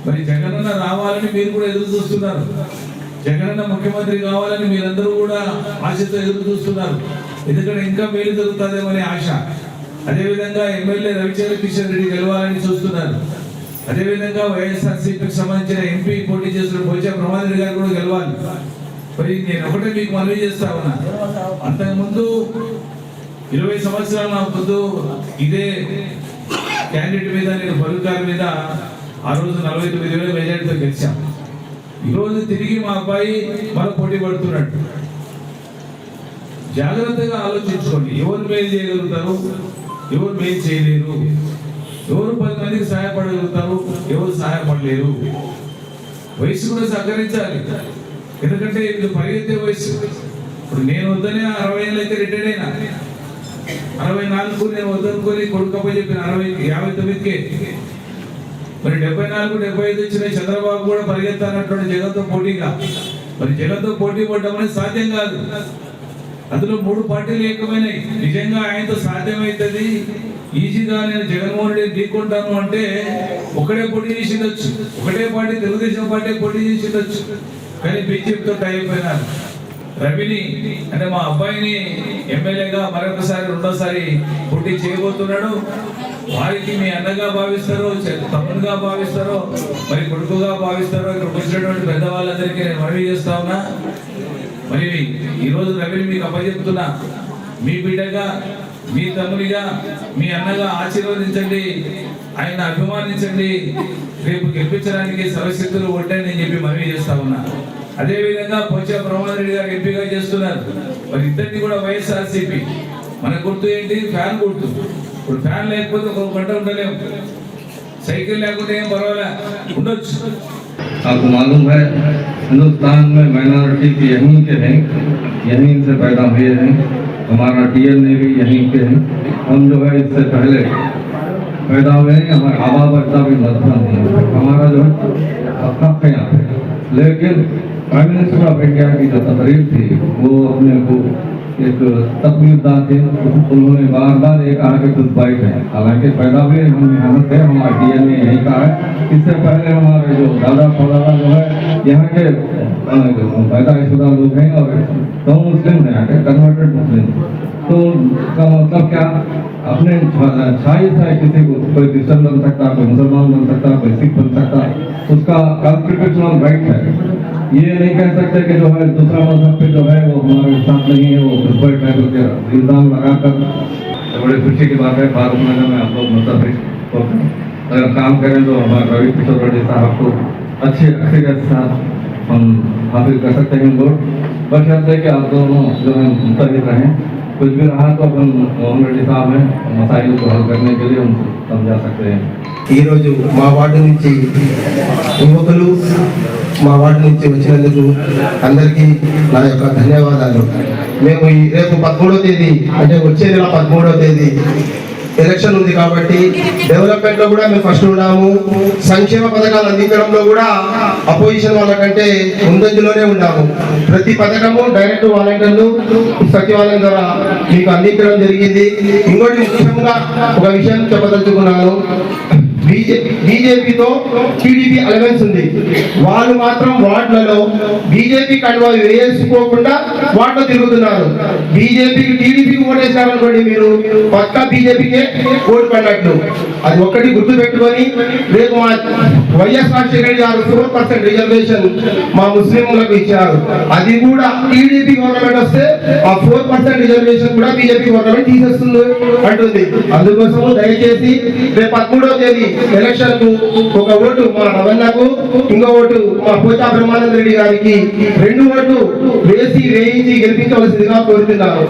మరి జగనన్న రావాలని మీరు కూడా ఎదురు చూస్తున్నారు. జగనన్న ముఖ్యమంత్రి కావాలని మీరందరూ కూడా ఆశతో ఎదురు చూస్తున్నారు. ఎందుకంటే ఇంకా మేలు జరుగుతుందేమనే ఆశ. అదేవిధంగా ఎమ్మెల్యే రవిచంద్ర కిషోర్ రెడ్డి గెలవాలని చూస్తున్నారు. అదేవిధంగా వైఎస్ఆర్సీపీకి సంబంధించిన ఎంపీ పోటీ చేస్తున్న పోచా బ్రహ్మాందరెడ్డి గారు కూడా గెలవాలి. మరి నేను ఒకటే మీకు మనవి చేస్తా ఉన్నా, అంతకుముందు 20 సంవత్సరాల ముందు ఇదే క్యాండిడేట్ మీద, నేను ఫరూక్ గారి మీద ఆ రోజు 49,000 మెజార్టీతో గెలిచాం. ఈరోజు తిరిగి మా అబ్బాయి మరో పోటీ పడుతున్నాడు. జాగ్రత్తగా ఆలోచించుకోండి. ఎవరు మేలు చేయగలుగుతారు, ఎవరు మేలు చేయలేరు, ఎవరు 10 మందికి సహాయపడగలుగుతారు, ఎవరు సహాయపడలేరు. వయసు కూడా సహకరించాలి. ఎందుకంటే ఇది పరిగెత్తే వయసు. ఇప్పుడు నేను వద్దనే 60 ఏళ్ళు అయితే రిటైర్డ్ అయినా, 64 నేను వద్దనుకొని కొడుకప్ప చెప్పిన 59కే. మరి 74, 75 వచ్చిన చంద్రబాబు కూడా పరిగెత్తానటువంటి జగన్తో పోటీగా. మరి జగన్తో పోటీ పడడం అనేది సాధ్యం కాదు. అందులో 3 పార్టీలు ఏకమైనవి. నిజంగా ఆయనతో సాధ్యమవుతుంది, ఈజీగా నేను జగన్మోహన్ రెడ్డి ఢీకొంటాను అంటే ఒకటే పోటీ చేసి ఉండొచ్చు, ఒకటే పార్టీ తెలుగుదేశం పార్టీ పోటీ చేసి ఉండొచ్చు. కానీ బీజేపీతో అయిపోయినారు. రవిని అంటే మా అబ్బాయిని ఎమ్మెల్యేగా మరొకసారి రెండోసారి పోటీ చేయబోతున్నాడు. వారికి మీ అన్నగా భావిస్తారో, తమ్ముడుగా భావిస్తారో, మరి కొడుకుగా భావిస్తారో, ఇక్కడ వచ్చినటువంటి పెద్దవాళ్ళందరికీ నేను మనవి చేస్తా ఉన్నా. మరి ఈరోజు రవిని మీకు అప్పచెప్తున్నా, మీ బిడ్డగా, మీ తమ్ముడిగా, మీ అన్నగా ఆశీర్వదించండి, ఆయన అభిమానించండి, రేపు గెలిపించడానికి సర్వశక్తులు ఒడ్డని నేను చెప్పి మనవి చేస్తా ఉన్నా. అదేవిధంగా పోచా బ్రహ్మారెడ్డి గారు ఎంపీగా చేస్తున్నారు. మరి ఇద్దరిని కూడా వైఎస్ఆర్సీపీ, మన గుర్తు ఏంటి? ఫ్యాన్ గుర్తు. ఇప్పుడు ఫ్యాన్ లేకపోతే ఒక గంట ఉండలేము, సైకిల్ లేకపోతే ఏం పర్వాలే, ఉండొచ్చు. आपको मालूम है हिंदुस्तान में माइनॉरिटी भी यहीं के हैं, यहीं से पैदा हुए हैं, हमारा डीएनए भी यहीं के हैं। हम जो है इससे पहले पैदा हुए हैं, हमारे आबा बच्चा भी मधुबन नहीं है, हमारा जो है अपना यहाँ है। लेकिन प्राइम मिनिस्टर ऑफ इंडिया की जो तकरीर थी वो अपने को एक तकलीफदार थे। उन्होंने बार बार ये कहा कि कुछ बाइट है, हालांकि पैदा हुए हम यहाँ से, हमारा डीएनए यहीं का है। इससे पहले हमारे जो दादा परदादा जो है यहाँ के पैदाइशुदा लोग हैं और तो मुस्लिम हैं, यहाँ के कन्वर्टेड मुस्लिम। तो इसका मतलब क्या, अपने छाई से किसी को कोई क्रिश्चन बन सकता, कोई मुसलमान बन सकता, कोई सिख बन सकता, उसका कॉन्स्टिट्यूशनल राइट है। ये नहीं कह सकते कि जो है दूसरा मजहब पे जो है वो हमारे साथ नहीं है, वो प्रिफर्ड है करके इल्जाम लगाकर। बड़े खुशी की बात है, फारूक नगर में आप लोग मतलब अगर काम करें तो हमारे रवि किशोर रेड्डी साहब को अच्छी अक्सरियत के साथ हम हासिल कर सकते हैं वोट। बशर्ते कि आप दोनों जो है मुस्तैद रहें, कुछ भी रहा तो अपन मोहन रेड्डी साहब हैं, मसाइल को हल करने के लिए उनको समझा सकते हैं। ఈరోజు మా వార్డు నుంచి యువకులు మా వార్డు నుంచి వచ్చినందుకు అందరికీ నా యొక్క ధన్యవాదాలు. మేము రేపు 13వ తేదీ అంటే వచ్చే నెల 13వ తేదీ ఎలక్షన్ ఉంది కాబట్టి డెవలప్మెంట్ లో కూడా మేము ఫస్ట్ ఉన్నాము, సంక్షేమ పథకాలు అందించడంలో కూడా అపోజిషన్ వాళ్ళకంటే ముందంజలోనే ఉన్నాము. ప్రతి పథకము డైరెక్ట్ వాలంటీర్లు సచివాలయం ద్వారా మీకు అందించడం జరిగింది. ఇంకోటి ముఖ్యంగా ఒక విషయం చెప్పదలుచుకున్నాను, బీజేపీతో టీడీపీ అలవెన్స్ ఉంది. వాళ్ళు మాత్రం వార్డులలో బీజేపీ కండువా వేసుకోకుండా వార్డులో తిరుగుతున్నారు. బీజేపీకి టీడీపీకి ఓటేసారనుకోండి, మీరు పక్కా బీజేపీకే ఓటు పడినట్లు. అది ఒక్కటి గుర్తు పెట్టుకొని రేపు మా వైఎస్ రాజశేఖర రెడ్డి గారు 4% రిజర్వేషన్ మా ముస్లింలకు ఇచ్చారు. అది కూడా టీడీపీ గవర్నమెంట్ వస్తే ఆ 4% రిజర్వేషన్ కూడా బీజేపీ గవర్నమెంట్ తీసేస్తుంది అంటుంది. అందుకోసము దయచేసి రేపు 13వ తేదీ ఎలక్షన్ కు ఒక ఓటు మా రవణకు, ఇంకో ఓటు మా పోచా బ్రహ్మానంద రెడ్డి గారికి, 2 ఓట్లు వేయించి గెలిపించవలసిందిగా కోరుతున్నాను.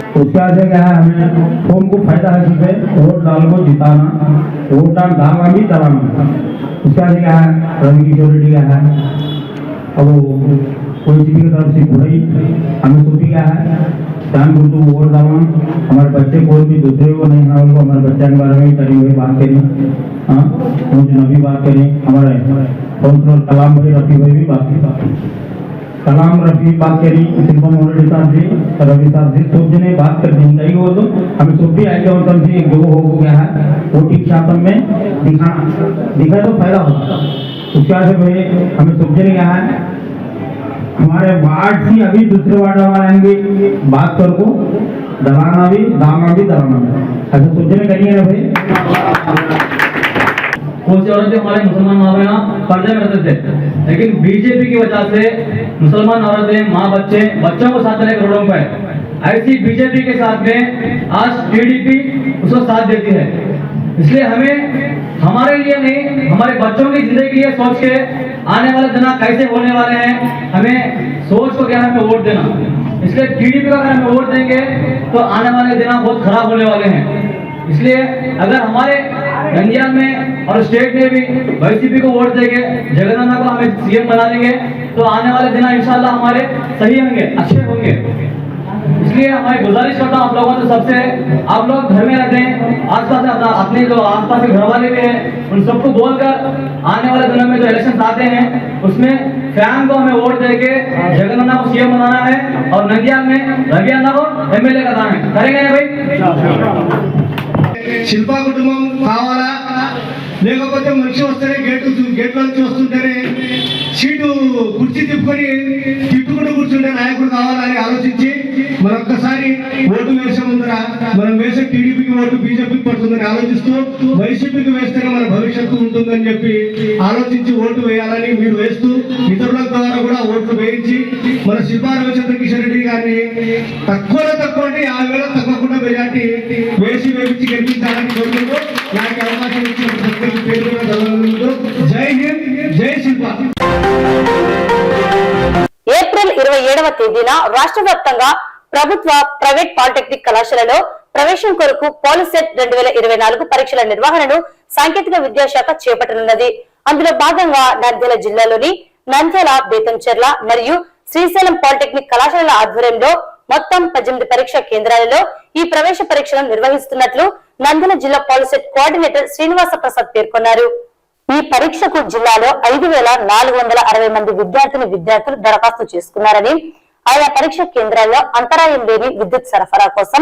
फॉर्म को फायदा है जिससे वोट डाल को जिताना, वोट डाल दावा भी दबाना। उसका क्या है, रवि किशोर रेड्डी का है, अब कोई की तरफ से बुराई हमें तो भी क्या है, ध्यान गुरु वोट डालना। हमारे बच्चे कोई भी दूसरे को नहीं है, उनको हमारे बच्चे के बारे में करी हुई बात करें, हाँ उनकी नबी बात करें, हमारे काउंसलर कलाम भाई रफी भाई भी बात की, कलाम रफी बात करी, शिल्पा मोरेडी साहब जी, रवि साहब जी, सब जने बात कर दी गई। वो तो हमें सब भी आगे और तब से जो हो गया है वोटिंग शासन में दिखा तो फायदा होता। उसके बाद भाई हमें सब जने क्या है, हमारे वार्ड से अभी दूसरे वार्ड वाले आएंगे बात कर को दलाना भी दामा भी दलाना भी ऐसे सब जने करिए ना भाई। कौन सी औरतें हमारे मुसलमान माँ बहना पर्दे में रहते थे, लेकिन बीजेपी की वजह से मुसलमान औरतें, माँ बच्चे, बच्चों को साथ लेकर रोडों पर, ऐसी बीजेपी के साथ में आज टीडीपी उसको साथ देती है। इसलिए हमें हमारे लिए नहीं, हमारे बच्चों की जिंदगी के लिए सोच के आने वाले दिन कैसे होने वाले हैं, हमें सोच को क्या हमें वोट देना। इसलिए टीडीपी का अगर हमें वोट देंगे तो आने वाले दिन बहुत खराब होने वाले हैं। इसलिए अगर हमारे इंडिया में और स्टेट में भी वाईसीपी को वोट देंगे, जगन्नाथ को हमें सीएम बना देंगे, तो आने वाले दिन इंशाल्लाह हमारे सही होंगे, अच्छे होंगे। इसलिए हमारी गुजारिश करता हूँ आप लोगों से, सबसे आप लोग घर में रहते हैं, आसपास अपने जो आसपास के घर वाले भी हैं उन सबको बोलकर आने वाले दिनों में जो इलेक्शन आते हैं उसमें फैन को हमें वोट देके जगन्नाथ को सीएम बनाना है और नंदियाल में रवि अन्ना को एमएलए करना है। करेंगे ना भाई? శిల్పా కుటుంబం కావాలా, లేకపోతే మనిషి వస్తేనే గేట్లో నుంచి వస్తుంటేనే సీటు కుర్చీ తిప్పుకొని తిట్టుకుంటూ కూర్చుంటే నాయకుడు కావాలని ఆలోచించి మరొక్కసారి ఓటు వేసే ముందర మనం వేసే టీడీపీకి ఓటు బీజేపీకి పడుతుందని ఆలోచిస్తూ వైసీపీకి వేస్తేనే మన భవిష్యత్తు ఉంటుందని చెప్పి ఆలోచించి ఓటు వేయాలని మీరు వేస్తూ ఇతరుల ద్వారా కూడా ఓట్లు వేయించి మన శిల్పా రవిచంద్ర కిషన్ రెడ్డి గారిని తక్కువ అంటే 50,000 తగ్గకుండా మెజార్టీ వేసి వేయించి గెలిపించాలని కోరుకుంటూ నాకు అవకాశం ఇచ్చిన పేరు జై హింద్, జై శిల్పా. ఏప్రిల్ 27వ తేదీన రాష్ట్ర వ్యాప్తంగా ప్రభుత్వ ప్రైవేట్ పాలిటెక్నిక్ కళాశాలలో ప్రవేశం కొరకు పాలిసెట్ 2024 పరీక్షల నిర్వహణను సాంకేతిక విద్యాశాఖ చేపట్టనున్నది. అందులో భాగంగా నంద్యాల జిల్లాలోని నంద్యాల, బేతంచెర్ల మరియు శ్రీశైలం పాలిటెక్నిక్ కళాశాలల ఆధ్వర్యంలో మొత్తం 18 పరీక్షా కేంద్రాలలో ఈ ప్రవేశ పరీక్షలను నిర్వహిస్తున్నట్లు నంద్యాల జిల్లా పాలిసెట్ కోఆర్డినేటర్ శ్రీనివాస ప్రసాద్ పేర్కొన్నారు. ఈ పరీక్షకు జిల్లాలో 5,460 మంది విద్యార్థులు దరఖాస్తు చేసుకున్నారని, ఆయా పరీక్ష కేంద్రాల్లో అంతరాయం లేని విద్యుత్ సరఫరా కోసం,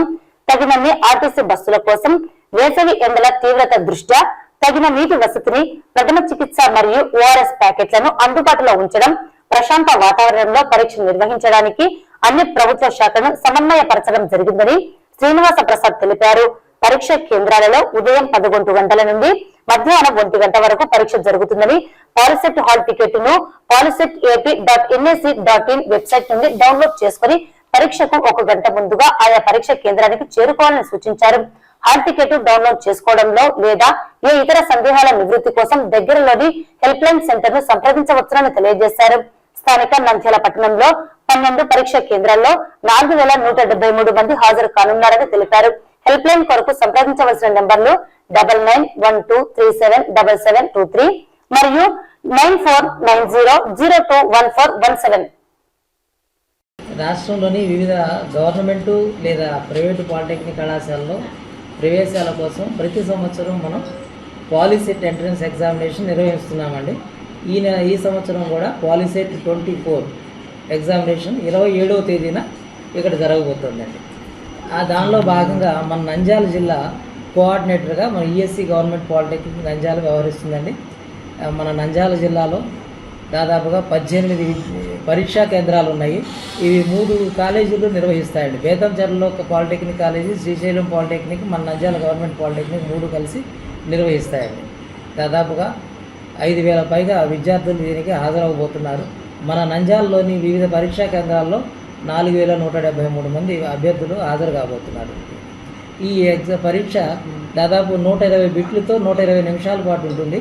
తగినన్ని ఆర్టీసీ బస్సుల కోసం, వేసవి ఎండల తీవ్రత దృష్ట్యా తగిన నీటి వసతిని, ప్రథమ చికిత్స మరియు ఓఆర్ఎస్ ప్యాకెట్లను అందుబాటులో ఉంచడం, ప్రశాంత వాతావరణంలో పరీక్ష నిర్వహించడానికి అన్ని ప్రభుత్వ శాఖలను సమన్వయపరచడం జరిగిందని శ్రీనివాస ప్రసాద్ తెలిపారు. పరీక్ష కేంద్రాలలో ఉదయం 11 గంటల నుండి మధ్యాహ్నం 1 గంట వరకు పరీక్ష జరుగుతుందని, పాలిసెట్ హాల్ టికెట్ ను poliset.ap.nac.in వెబ్సైట్ నుండి డౌన్లోడ్ చేసుకుని పరీక్షకు 1 గంట ముందుగా ఆయా పరీక్ష కేంద్రానికి చేరుకోవాలని సూచించారు. హాల్ టికెట్ డౌన్లోడ్ చేసుకోవడంలో లేదా ఏ ఇతర సందేహాల నివృత్తి కోసం దగ్గరలోని హెల్ప్ లైన్ సెంటర్ ను సంప్రదించవచ్చునని తెలియజేశారు. స్థానిక నంద్యాల పట్టణంలో 12 పరీక్ష కేంద్రాల్లో 4,173 మంది హాజరు కానున్నారని తెలిపారు. హెల్ప్ లైన్ కొరకు సంప్రదించవలసిన నంబర్లు 9912377723 మరియు 9490021417. రాష్ట్రంలోని వివిధ గవర్నమెంటు లేదా ప్రైవేటు పాలిటెక్నిక్ కళాశాలలో ప్రవేశాల కోసం ప్రతి సంవత్సరం మనం పాలిసెట్ ఎంట్రన్స్ ఎగ్జామినేషన్ నిర్వహిస్తున్నామండి. ఈ సంవత్సరం కూడా పాలిసెట్ 24 ఎగ్జామినేషన్ 27వ తేదీన ఇక్కడ జరగబోతుందండి. దానిలో భాగంగా మన నంద్యాల జిల్లా కోఆర్డినేటర్గా మన ఈఎస్సీ గవర్నమెంట్ పాలిటెక్నిక్ నంద్యాల వ్యవహరిస్తుందండి. మన నంద్యాల జిల్లాలో దాదాపుగా 18 పరీక్షా కేంద్రాలు ఉన్నాయి. ఇవి 3 కాలేజీలు నిర్వహిస్తాయండి. బేతంచెర్లలో ఒక పాలిటెక్నిక్ కాలేజీ, శ్రీశైలం పాలిటెక్నిక్, మన నంద్యాల గవర్నమెంట్ పాలిటెక్నిక్ 3 కలిసి నిర్వహిస్తాయండి. దాదాపుగా 5,000 పైగా విద్యార్థులు దీనికి హాజరవబోతున్నారు. మన నంద్యాలలోని వివిధ పరీక్షా కేంద్రాల్లో 4,173 మంది అభ్యర్థులు హాజరు కాబోతున్నారు. ఈ పరీక్ష దాదాపు 120 బిట్లతో 120 నిమిషాల పాటు ఉంటుంది.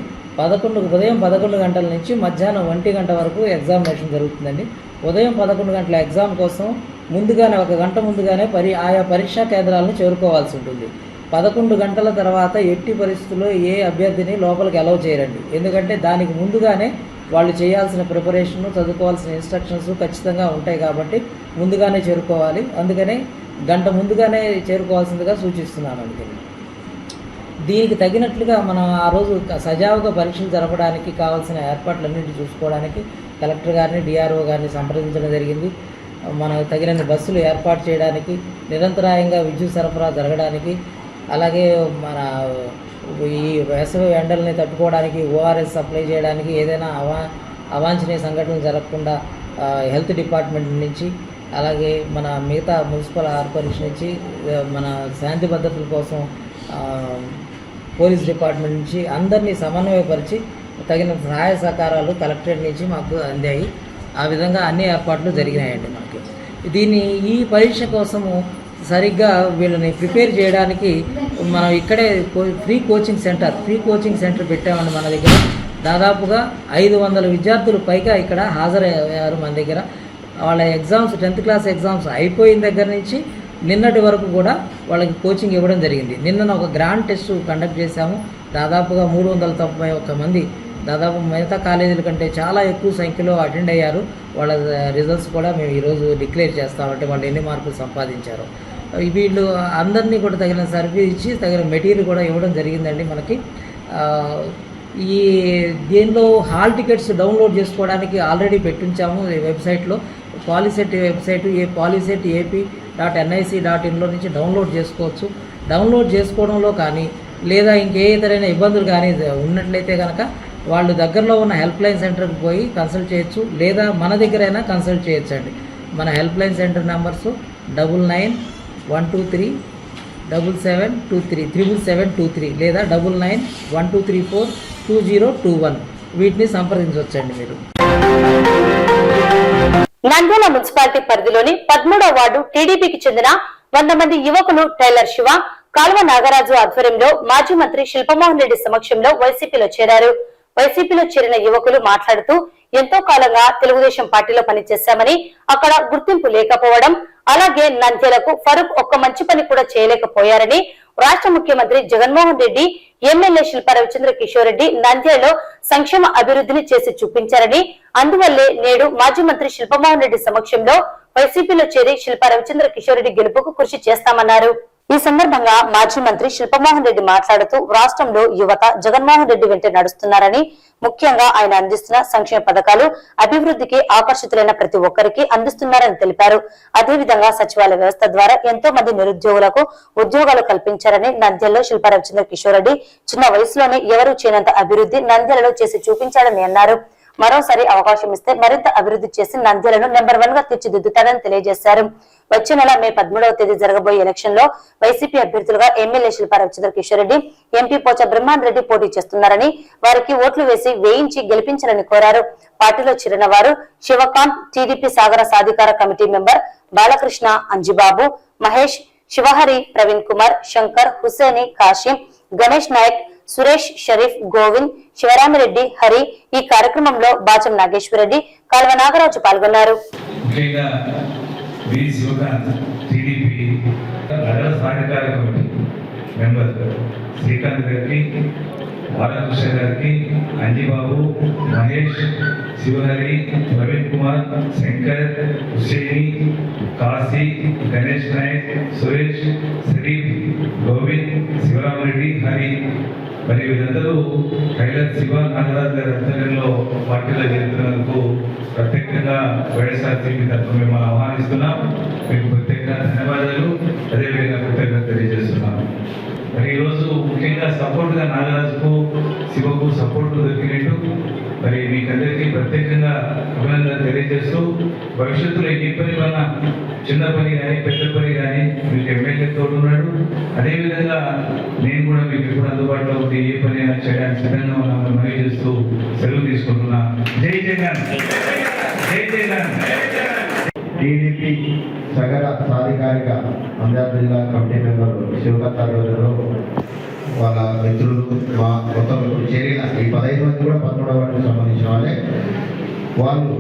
ఉదయం 11 గంటల నుంచి మధ్యాహ్నం 1 గంట వరకు ఎగ్జామినేషన్ జరుగుతుందండి. ఉదయం 11 గంటల ఎగ్జామ్ కోసం ముందుగానే 1 గంట ముందుగానే ఆయా పరీక్షా కేంద్రాలను చేరుకోవాల్సి ఉంటుంది. 11 గంటల తర్వాత ఎట్టి పరిస్థితుల్లో ఏ అభ్యర్థిని లోపలికి అలౌ చేయరండి. ఎందుకంటే దానికి ముందుగానే వాళ్ళు చేయాల్సిన ప్రిపరేషను, చదువుకోవాల్సిన ఇన్స్ట్రక్షన్స్ ఖచ్చితంగా ఉంటాయి కాబట్టి ముందుగానే చేరుకోవాలి. అందుకనే గంట ముందుగానే చేరుకోవాల్సిందిగా సూచిస్తున్నాను. అందుకని దీనికి తగినట్లుగా మనం ఆ రోజు సజావుగా పరీక్షలు జరపడానికి కావాల్సిన ఏర్పాట్లన్నింటి చూసుకోవడానికి కలెక్టర్ గారిని, డిఆర్ఓ గారిని సంప్రదించడం జరిగింది. మనకు తగినన్ని బస్సులు ఏర్పాటు చేయడానికి, నిరంతరాయంగా విద్యుత్ సరఫరా జరగడానికి, అలాగే మన ఈ వేసవి ఎండల్ని తట్టుకోవడానికి ఓఆర్ఎస్ సప్లై చేయడానికి, ఏదైనా అవాంఛనీయ సంఘటనలు జరగకుండా హెల్త్ డిపార్ట్మెంట్ నుంచి, అలాగే మన మిగతా మున్సిపల్ కార్పొరేషన్ నుంచి, మన శాంతి భద్రతల కోసం పోలీస్ డిపార్ట్మెంట్ నుంచి అందరినీ సమన్వయపరిచి తగిన సహాయ సహకారాలు కలెక్టరేట్ నుంచి మాకు అందాయి. ఆ విధంగా అన్ని ఏర్పాట్లు జరిగినాయండి మనకి. ఈ పరీక్ష కోసము సరిగ్గా వీళ్ళని ప్రిపేర్ చేయడానికి మనం ఇక్కడే ఫ్రీ కోచింగ్ సెంటర్ పెట్టామండి. మన దగ్గర దాదాపుగా 500 విద్యార్థులు పైగా ఇక్కడ హాజరయ్యారు మన దగ్గర. వాళ్ళ ఎగ్జామ్స్ 10th క్లాస్ ఎగ్జామ్స్ అయిపోయిన దగ్గర నుంచి నిన్నటి వరకు కూడా వాళ్ళకి కోచింగ్ ఇవ్వడం జరిగింది. నిన్న ఒక గ్రాండ్ టెస్ట్ కండక్ట్ చేశాము. దాదాపుగా 391 మంది, దాదాపు మిగతా కాలేజీల కంటే చాలా ఎక్కువ సంఖ్యలో అటెండ్ అయ్యారు. వాళ్ళ రిజల్ట్స్ కూడా మేము ఈరోజు డిక్లేర్ చేస్తామంటే వాళ్ళు ఎన్ని మార్కులు సంపాదించారో. వీళ్ళు అందరినీ కూడా తగిన సర్వీస్ ఇచ్చి తగిన మెటీరియల్ కూడా ఇవ్వడం జరిగిందండి మనకి. దీనిలో హాల్ టికెట్స్ డౌన్లోడ్ చేసుకోవడానికి ఆల్రెడీ పెట్టించాము వెబ్సైట్లో. పాలిసెట్ వెబ్సైటు poliset.ap.nic.in నుంచి డౌన్లోడ్ చేసుకోవచ్చు. డౌన్లోడ్ చేసుకోవడంలో కానీ లేదా ఇంకే ఇతరైన ఇబ్బందులు కానీ ఉన్నట్లయితే కనుక వాళ్ళు దగ్గరలో ఉన్న హెల్ప్ లైన్ సెంటర్కి పోయి కన్సల్ట్ చేయొచ్చు, లేదా మన దగ్గరైనా కన్సల్ట్ చేయొచ్చండి. మన హెల్ప్ లైన్ సెంటర్ నెంబర్స్ 99123723 లేదా 9912342021 వీటిని సంప్రదించవచ్చండి మీరు. నంద్యాల మున్సిపాలిటీ పరిధిలోని 13వ వార్డు టీడీపీకి చెందిన 100 మంది యువకులు టైలర్ శివ, కాల్వ నాగరాజు ఆధ్వర్యంలో మాజీ మంత్రి శిల్పమోహన్ రెడ్డి సమక్షంలో వైసీపీలో చేరారు. వైసీపీలో చేరిన యువకులు మాట్లాడుతూ ఎంతో కాలంగా తెలుగుదేశం పార్టీలో పనిచేశామని, అక్కడ గుర్తింపు లేకపోవడం, అలాగే నంద్యాలకు ఫరూక్ ఒక్క మంచి పని కూడా చేయలేకపోయారని, రాష్ట్ర ముఖ్యమంత్రి జగన్మోహన్ రెడ్డి, ఎమ్మెల్యే శిల్పా రవిచంద్ర కిషోర్ రెడ్డి నంద్యాలలో సంక్షేమ అభివృద్ధిని చేసి చూపించారని, అందువల్లే నేడు మాజీ మంత్రి శిల్పమోహన్ రెడ్డి సమక్షంలో వైసీపీలో చేరి శిల్పా రవిచంద్ర కిషోర్ రెడ్డి గెలుపుకు కృషి చేస్తామన్నారు. ఈ సందర్భంగా మాజీ మంత్రి శిల్పమోహన్ రెడ్డి మాట్లాడుతూ రాష్ట్రంలో యువత జగన్మోహన్ రెడ్డి వెంట నడుస్తున్నారని, ముఖ్యంగా ఆయన అందిస్తున్న సంక్షేమ పథకాలు అభివృద్ధికి ఆకర్షితులైన ప్రతి ఒక్కరికి అందిస్తున్నారని తెలిపారు. అదేవిధంగా సచివాలయ వ్యవస్థ ద్వారా ఎంతో మంది నిరుద్యోగులకు ఉద్యోగాలు కల్పించారని, నంద్యాలలో శిల్పా రవిచంద్ర కిషోర్ రెడ్డి చిన్న వయసులోనే ఎవరూ చేయనంత అభివృద్ధి నంద్యాలలో చేసి చూపించారని అన్నారు. మరోసారి అవకాశం ఇస్తే మరింత అభివృద్ధి చేసి నంద్యాలను నెంబర్ 1 గా తీర్చిదిద్దుతారని తెలియజేశారు. వచ్చే నెల మే 13వ తేదీ జరగబోయే ఎలక్షన్ లో వైసీపీ అభ్యర్థులుగా ఎమ్మెల్యే శిల్పా రవిచంద్ర కిషోర్ రెడ్డి, ఎంపీ పోచా బ్రహ్మాన్ రెడ్డి పోటీ చేస్తున్నారని, వారికి ఓట్లు వేయించి గెలిపించాలని కోరారు. పార్టీలో చేరిన వారు శివకాంత్, టీడీపీ సాగర సాధికార కమిటీ మెంబర్ బాలకృష్ణ, అంజిబాబు, మహేష్, శివహరి, ప్రవీణ్ కుమార్, శంకర్, హుసేని, కాశీం, గణేష్ నాయక్, సురేష్, షరీఫ్, గోవింద్, శివరామిరెడ్డి, హరి, ఈ కార్యక్రమంలో బాచం నాగేశ్వరరెడ్డి, కాల్వ నాగరాజు పాల్గొన్నారు. శ్రీకాంత్ గారికి, బాలకృష్ణ గారికి, అంజిబాబు, మహేష్, శివహరి, ప్రవీణ్ కుమార్, శంకర్, హుసేని, కాశీ, గణేష్ నాయక్, సురేష్, షరీఫ్, గోవింద్, శివరామరెడ్డి, హరి మరియు వీళ్ళందరూ టైలర్ శివ నాగరాజ్ గారి ఆధ్వర్యంలో పార్టీలో చేరుతున్నందుకు ప్రత్యేకంగా వైఎస్ఆర్సీపీ తరఫున మిమ్మల్ని ఆహ్వానిస్తున్నాం. మీకు ప్రత్యేకంగా ధన్యవాదాలు, అదేవిధంగా కృతజ్ఞత తెలియజేస్తున్నాం. మరి ఈరోజు ముఖ్యంగా సపోర్ట్గా నాగరాజుకు, శివకు సపోర్ట్ దొరికినట్టు మరి మీకందరికీ ప్రత్యేకంగా అభినందన తెలియజేస్తూ, భవిష్యత్తులో ఏ పని వల్ల చిన్న పని కానీ పెద్ద పని కానీ మీకు ఎమ్మెల్యే తోడున్నాడు. అదేవిధంగా నేను కూడా మీకు ఎప్పుడు అందుబాటులో ఉండి ఏ పని అయినా చేయడానికి సిద్ధంగా ఉన్నామని మనవి చేస్తూ సెలవు తీసుకుంటున్నా. జై జగన్, జై జగన్. టీడీపీ సగర సాధికారిక నంద్యాల జిల్లా కమిటీ మెంబర్ శివకాంత్ ఆధ్వర్యంలో వాళ్ళ మిత్రులు మా మొత్తం చేరిన ఈ 15 మంది కూడా 13వ వార్డుకు సంబంధించిన వాళ్ళే. వాళ్ళు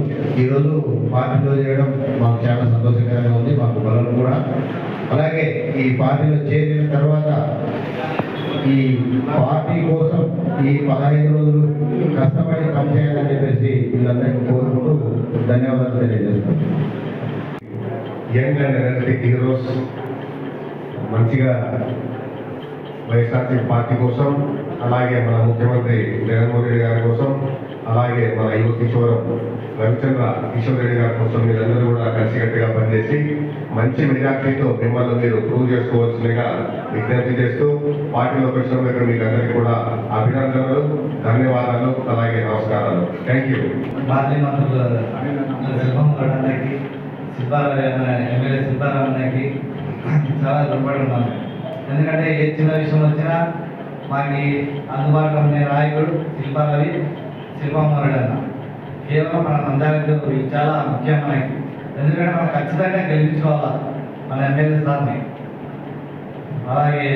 ఈరోజు పార్టీలో చేయడం మాకు చాలా సంతోషకరంగా ఉంది, మాకు బలం కూడా. అలాగే ఈ పార్టీలో చేరిన తర్వాత ఈ పార్టీ కోసం ఈ 15 రోజులు కష్టపడి పనిచేయాలని చెప్పేసి వీళ్ళందరికీ కోరుకుంటూ ధన్యవాదాలు తెలియజేస్తాం. యంగ్ అండ్ ఎనర్జెటిక్ హీరోస్ మంచిగా వైఎస్ఆర్సీ పార్టీ కోసం, అలాగే మన ముఖ్యమంత్రి జగన్మోహన్ రెడ్డి గారి కోసం, అలాగే మన యువ కిషోరం రవిచంద్ర కిషోర్ రెడ్డి గారి కోసం మీరందరూ కూడా కలిసికట్టుగా పనిచేసి మంచి మెజార్టీతో మిమ్మల్ని మీరు ప్రూవ్ చేసుకోవాల్సిందిగా విజ్ఞప్తి చేస్తూ పార్టీలోకి వచ్చినందుకు మీకు అందరికీ కూడా అభినందనలు, ధన్యవాదాలు, అలాగే నమస్కారాలు. Thank you. మాజీ మంత్రులు ఎమ్మెల్యే శిల్పారామన్నకి చాలా రుణపడి ఉన్నాను. ఎందుకంటే ఏ చిన్న విషయం వచ్చినా మాకు అందుబాటులో ఉండే నాయకుడు శిల్పమోహన్ అన్న. కేవలం మన నంద్యాలకు చాలా ముఖ్యమైనది. ఎందుకంటే మనం ఖచ్చితంగా గెలిపించుకోవాలి మన ఎమ్మెల్యే స్థానాన్ని. అలాగే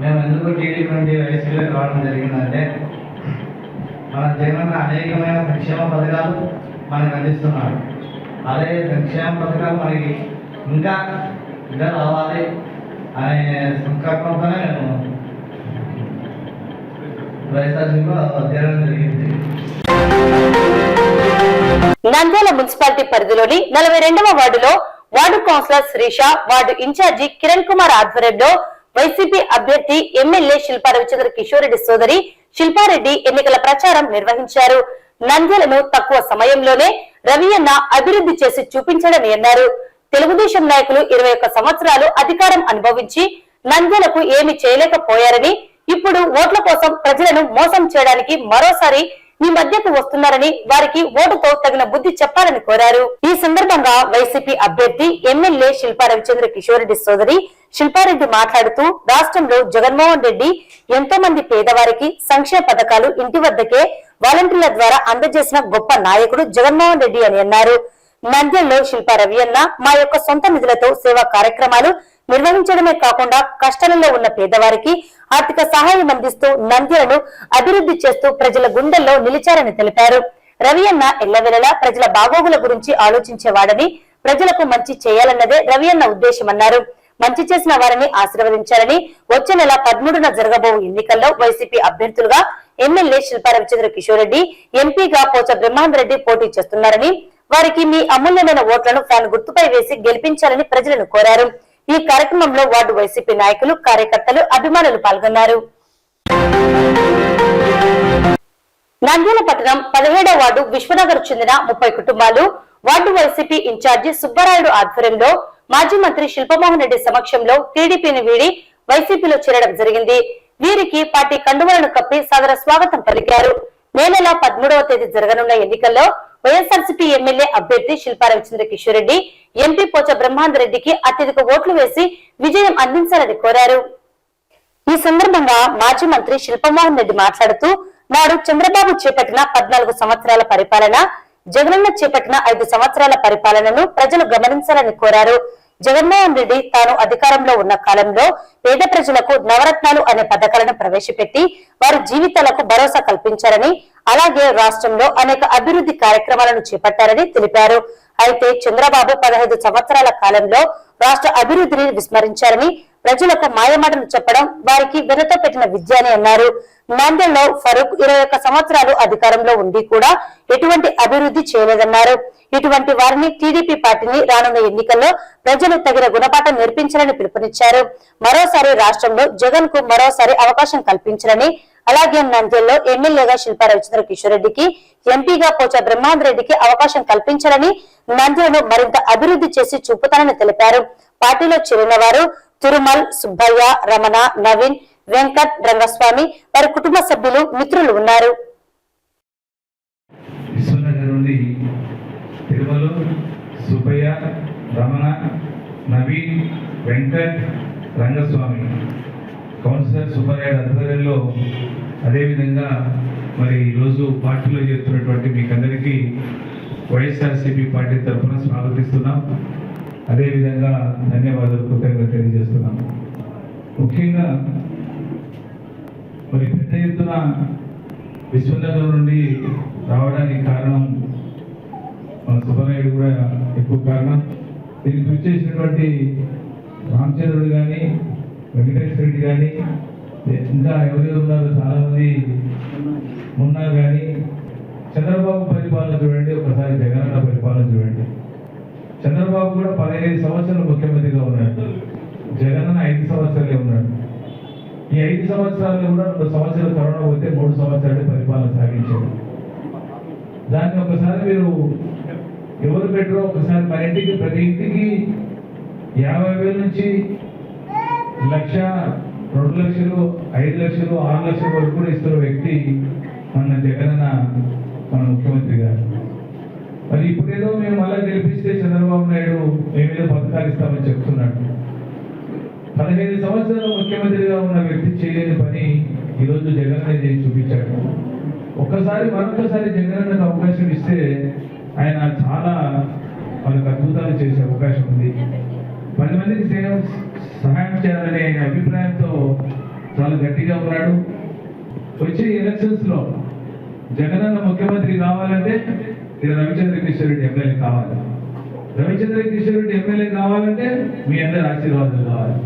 మేము ఎందుకు టీడీపీ నుండి వైసీపీలోకి రావడం జరిగిందంటే, మన జగన్ అనేకమైన సంక్షేమ పథకాలు మనకు అందిస్తున్నాడు. అదే సంక్షేమ పథకాలు మనకి ఇంకా రావాలి అనే సంకల్పంతోనే నేను వైఎస్ఆర్సీపీలో చేరడం జరిగింది. నంద్యాల మున్సిపాలిటీ పరిధిలోని 42వ వార్డులో ward councillor Shreesha, ward in charge Kiran Kumar ఆధ్వర్యంలో వైసీపీ అభ్యర్థి ఎమ్మెల్యే శిల్పా రవిచంద్ర కిషోర్ రెడ్డి సోదరి శిల్పారెడ్డి ఎన్నికల ప్రచారం నిర్వహించారు. నంద్యాలను తక్కువ సమయంలోనే రవియన్న అభివృద్ధి చేసి చూపించాడని అన్నారు. తెలుగుదేశం నాయకులు 21 సంవత్సరాలు అధికారం అనుభవించి నంద్యాలకు ఏమి చేయలేకపోయారని, ఇప్పుడు ఓట్ల కోసం ప్రజలను మోసం చేయడానికి మరోసారి మీ మధ్యకు వస్తున్నారని వారికి ఓటుతో తగిన బుద్ధి చెప్పాలని కోరారు. ఈ సందర్భంగా వైసీపీ అభ్యర్థి ఎమ్మెల్యే శిల్పా రవిచంద్ర కిషోర్ రెడ్డి సోదరి శిల్పారెడ్డి మాట్లాడుతూ రాష్ట్రంలో జగన్మోహన్ రెడ్డి ఎంతో మంది పేదవారికి సంక్షేమ పథకాలు ఇంటి వద్దకే వాలంటీర్ల ద్వారా అందజేసిన గొప్ప నాయకుడు జగన్మోహన్ రెడ్డి అని అన్నారు. నంద్యాలలో శిల్పా రవి అన్న మా యొక్క సొంత నిధులతో సేవా కార్యక్రమాలు నిర్వహించడమే కాకుండా కష్టాలలో ఉన్న పేదవారికి ఆర్థిక సహాయం అందిస్తూ నంద్యాలను అభివృద్ధి చేస్తూ ప్రజల గుండెల్లో నిలిచారని తెలిపారు. రవి అన్న ఎల్లవేళలా ప్రజల బాగోగుల గురించి ఆలోచించేవాడని, ప్రజలకు మంచి చేయాలన్నదే రవి అన్న ఉద్దేశమన్నారు. మంచి చేసిన వారిని ఆశీర్వదించాలని, వచ్చే నెల 13న జరగబో ఎన్నికల్లో వైసీపీ అభ్యర్థులుగా ఎమ్మెల్యే శిల్పా రవిచంద్ర కిషోర్ రెడ్డి, ఎంపీగా పోచ బ్రహ్మాందరెడ్డి పోటీ చేస్తున్నారని, వారికి మీ అమూల్యమైన ఓట్లను ఫ్యాన్ గుర్తుపై వేసి గెలిపించాలని ప్రజలను కోరారు. ఈ కార్యక్రమంలో వార్డు వైసీపీ నాయకులు, కార్యకర్తలు, అభిమానులు పాల్గొన్నారు. నంద్యాల పట్టణం 17వ వార్డు విశ్వనగర్ చెందిన 30 కుటుంబాలు వార్డు వైసీపీ ఇన్ఛార్జి సుబ్బరాయుడు ఆధ్వర్యంలో మాజీ మంత్రి శిల్పమోహన్ రెడ్డి సమక్షంలో టీడీపీని వీడి వైసీపీలో చేరడం జరిగింది. వీరికి పార్టీ కండువలను కప్పి సాదర స్వాగతం పలికారు. మే నెల 13వ తేదీ జరగనున్న ఎన్నికల్లో వైఎస్ఆర్సీపీ ఎమ్మెల్యే అభ్యర్థి శిల్పా రవిచంద్ర కిషోర్ రెడ్డి, ఎంపీ పోచ బ్రహ్మాందరెడ్డికి అత్యధిక ఓట్లు వేసి విజయం అందించాలని కోరారు. ఈ సందర్భంగా మాజీ మంత్రి శిల్పమోహన్ రెడ్డి మాట్లాడుతూ నాడు చంద్రబాబు చేపట్టిన 14 సంవత్సరాల పరిపాలన, జగనన్న చేపట్టిన 5 సంవత్సరాల పరిపాలనను ప్రజలు గమనించాలని కోరారు. జగన్మోహన్ రెడ్డి తాను అధికారంలో ఉన్న కాలంలో పేద ప్రజలకు నవరత్నాలు అనే పథకాలను ప్రవేశపెట్టి వారి జీవితాలకు భరోసా కల్పించారని, అలాగే రాష్ట్రంలో అనేక అభివృద్ధి కార్యక్రమాలను చేపట్టారని తెలిపారు. అయితే చంద్రబాబు 15 సంవత్సరాల కాలంలో రాష్ట్ర అభివృద్ధిని విస్మరించారని, ప్రజలకు మాయమాటలు చెప్పడం వారికి వెనతో పెట్టిన విద్య అని అన్నారు. నాందేడ్లో ఫరూక్ 21 సంవత్సరాలు అధికారంలో ఉండి కూడా ఎటువంటి అభివృద్ధి చేయలేదన్నారు. ఇటువంటి వారిని టీడీపీ పార్టీని రానున్న ఎన్నికల్లో ప్రజలు తగిన గుణపాఠం నేర్పించాలని పిలుపునిచ్చారు. మరోసారి రాష్ట్రంలో జగన్ కు మరోసారి అవకాశం కల్పించాలని, అలాగే నంద్యాలలో ఎమ్మెల్యేగా శిల్పా రవిచంద్ర కిషోర్ రెడ్డికి, ఎంపీగా పోచ బ్రహ్మాందరెడ్డికి అవకాశం కల్పించాలని, నంద్యాలను మరింత అభివృద్ధి చేసి చూపుతానని తెలిపారు. పార్టీలో చేరిన వారు తిరుమల్, సుబ్బయ్య, రమణ, నవీన్, వెంకట్, రంగస్వామి, వారి కుటుంబ సభ్యులు, మిత్రులు ఉన్నారు. తిరుమల, సుబ్బయ్య, రమణ, నవీన్, వెంకట్, రంగస్వామి, కౌన్సిలర్ సుబ్బారాయుడు ఆధ్వర్యంలో, అదేవిధంగా మరి ఈరోజు పార్టీలో చేస్తున్నటువంటి మీకందరికీ వైఎస్ఆర్సీపీ పార్టీ తరఫున స్వాగతిస్తున్నాం. అదేవిధంగా ధన్యవాదాలు, కృతజ్ఞతలు తెలియజేస్తున్నాం. ముఖ్యంగా మరి పెద్ద ఎత్తున విశ్వనగర్ నుండి రావడానికి కారణం సుబ్బరాయుడు కూడా ఎక్కువ కారణం. దీనికి కృషి చేసినటువంటి రామచంద్రుడు కానీ, వెంకటేశ్వర రెడ్డి కానీ, ఇంకా ఎవరెవరు ఉన్నారో చాలామంది ఉన్నారు. కానీ చంద్రబాబు పరిపాలన చూడండి, ఒకసారి జగనన్న పరిపాలన చూడండి. చంద్రబాబు కూడా 15 సంవత్సరాలు ముఖ్యమంత్రిగా ఉన్నాడు, జగనన్న 5 సంవత్సరాలే ఉన్నాడు. ఈ 5 సంవత్సరాలు కూడా 2 సంవత్సరాలు కరోనా పోతే 3 సంవత్సరాలు పరిపాలన సాగించాడు. దాన్ని ఒకసారి మీరు ఎవరు పెట్టరో ఒకసారి మన ఇంటికి, ప్రతి ఇంటికి 50,000 నుంచి 1,00,000, 2 లక్షలు, 5 లక్షలు, 6 లక్షల వరకు కూడా ఇస్తున్న వ్యక్తి మన జగనన్న, మన ముఖ్యమంత్రి గారు. మరి ఇప్పుడేదో మేము మళ్ళా గెలిపిస్తే చంద్రబాబు నాయుడు మేమేదో పథకాలు ఇస్తామని చెప్తున్నాడు. 15 సంవత్సరాలు ముఖ్యమంత్రిగా ఉన్న వ్యక్తి చేయలేని పని ఈరోజు జగనన్న చేసి చూపించాడు. మరొకసారి జగనన్నకు అవకాశం ఇస్తే ఆయన చాలా మనకు అద్భుతాలు చేసే అవకాశం ఉంది. 10 మందికి సహాయం చేయాలనే అభిప్రాయంతో చాలా గట్టిగా ఉన్నాడు. వచ్చే ఎలక్షన్స్ లో జగనన్న ముఖ్యమంత్రి కావాలంటే రవిచంద్ర కిషోర్ రెడ్డి ఎమ్మెల్యే కావాలి. రవిచంద్ర కిషోర్ రెడ్డి ఎమ్మెల్యే కావాలంటే మీ అందరి ఆశీర్వాదాలు కావాలి,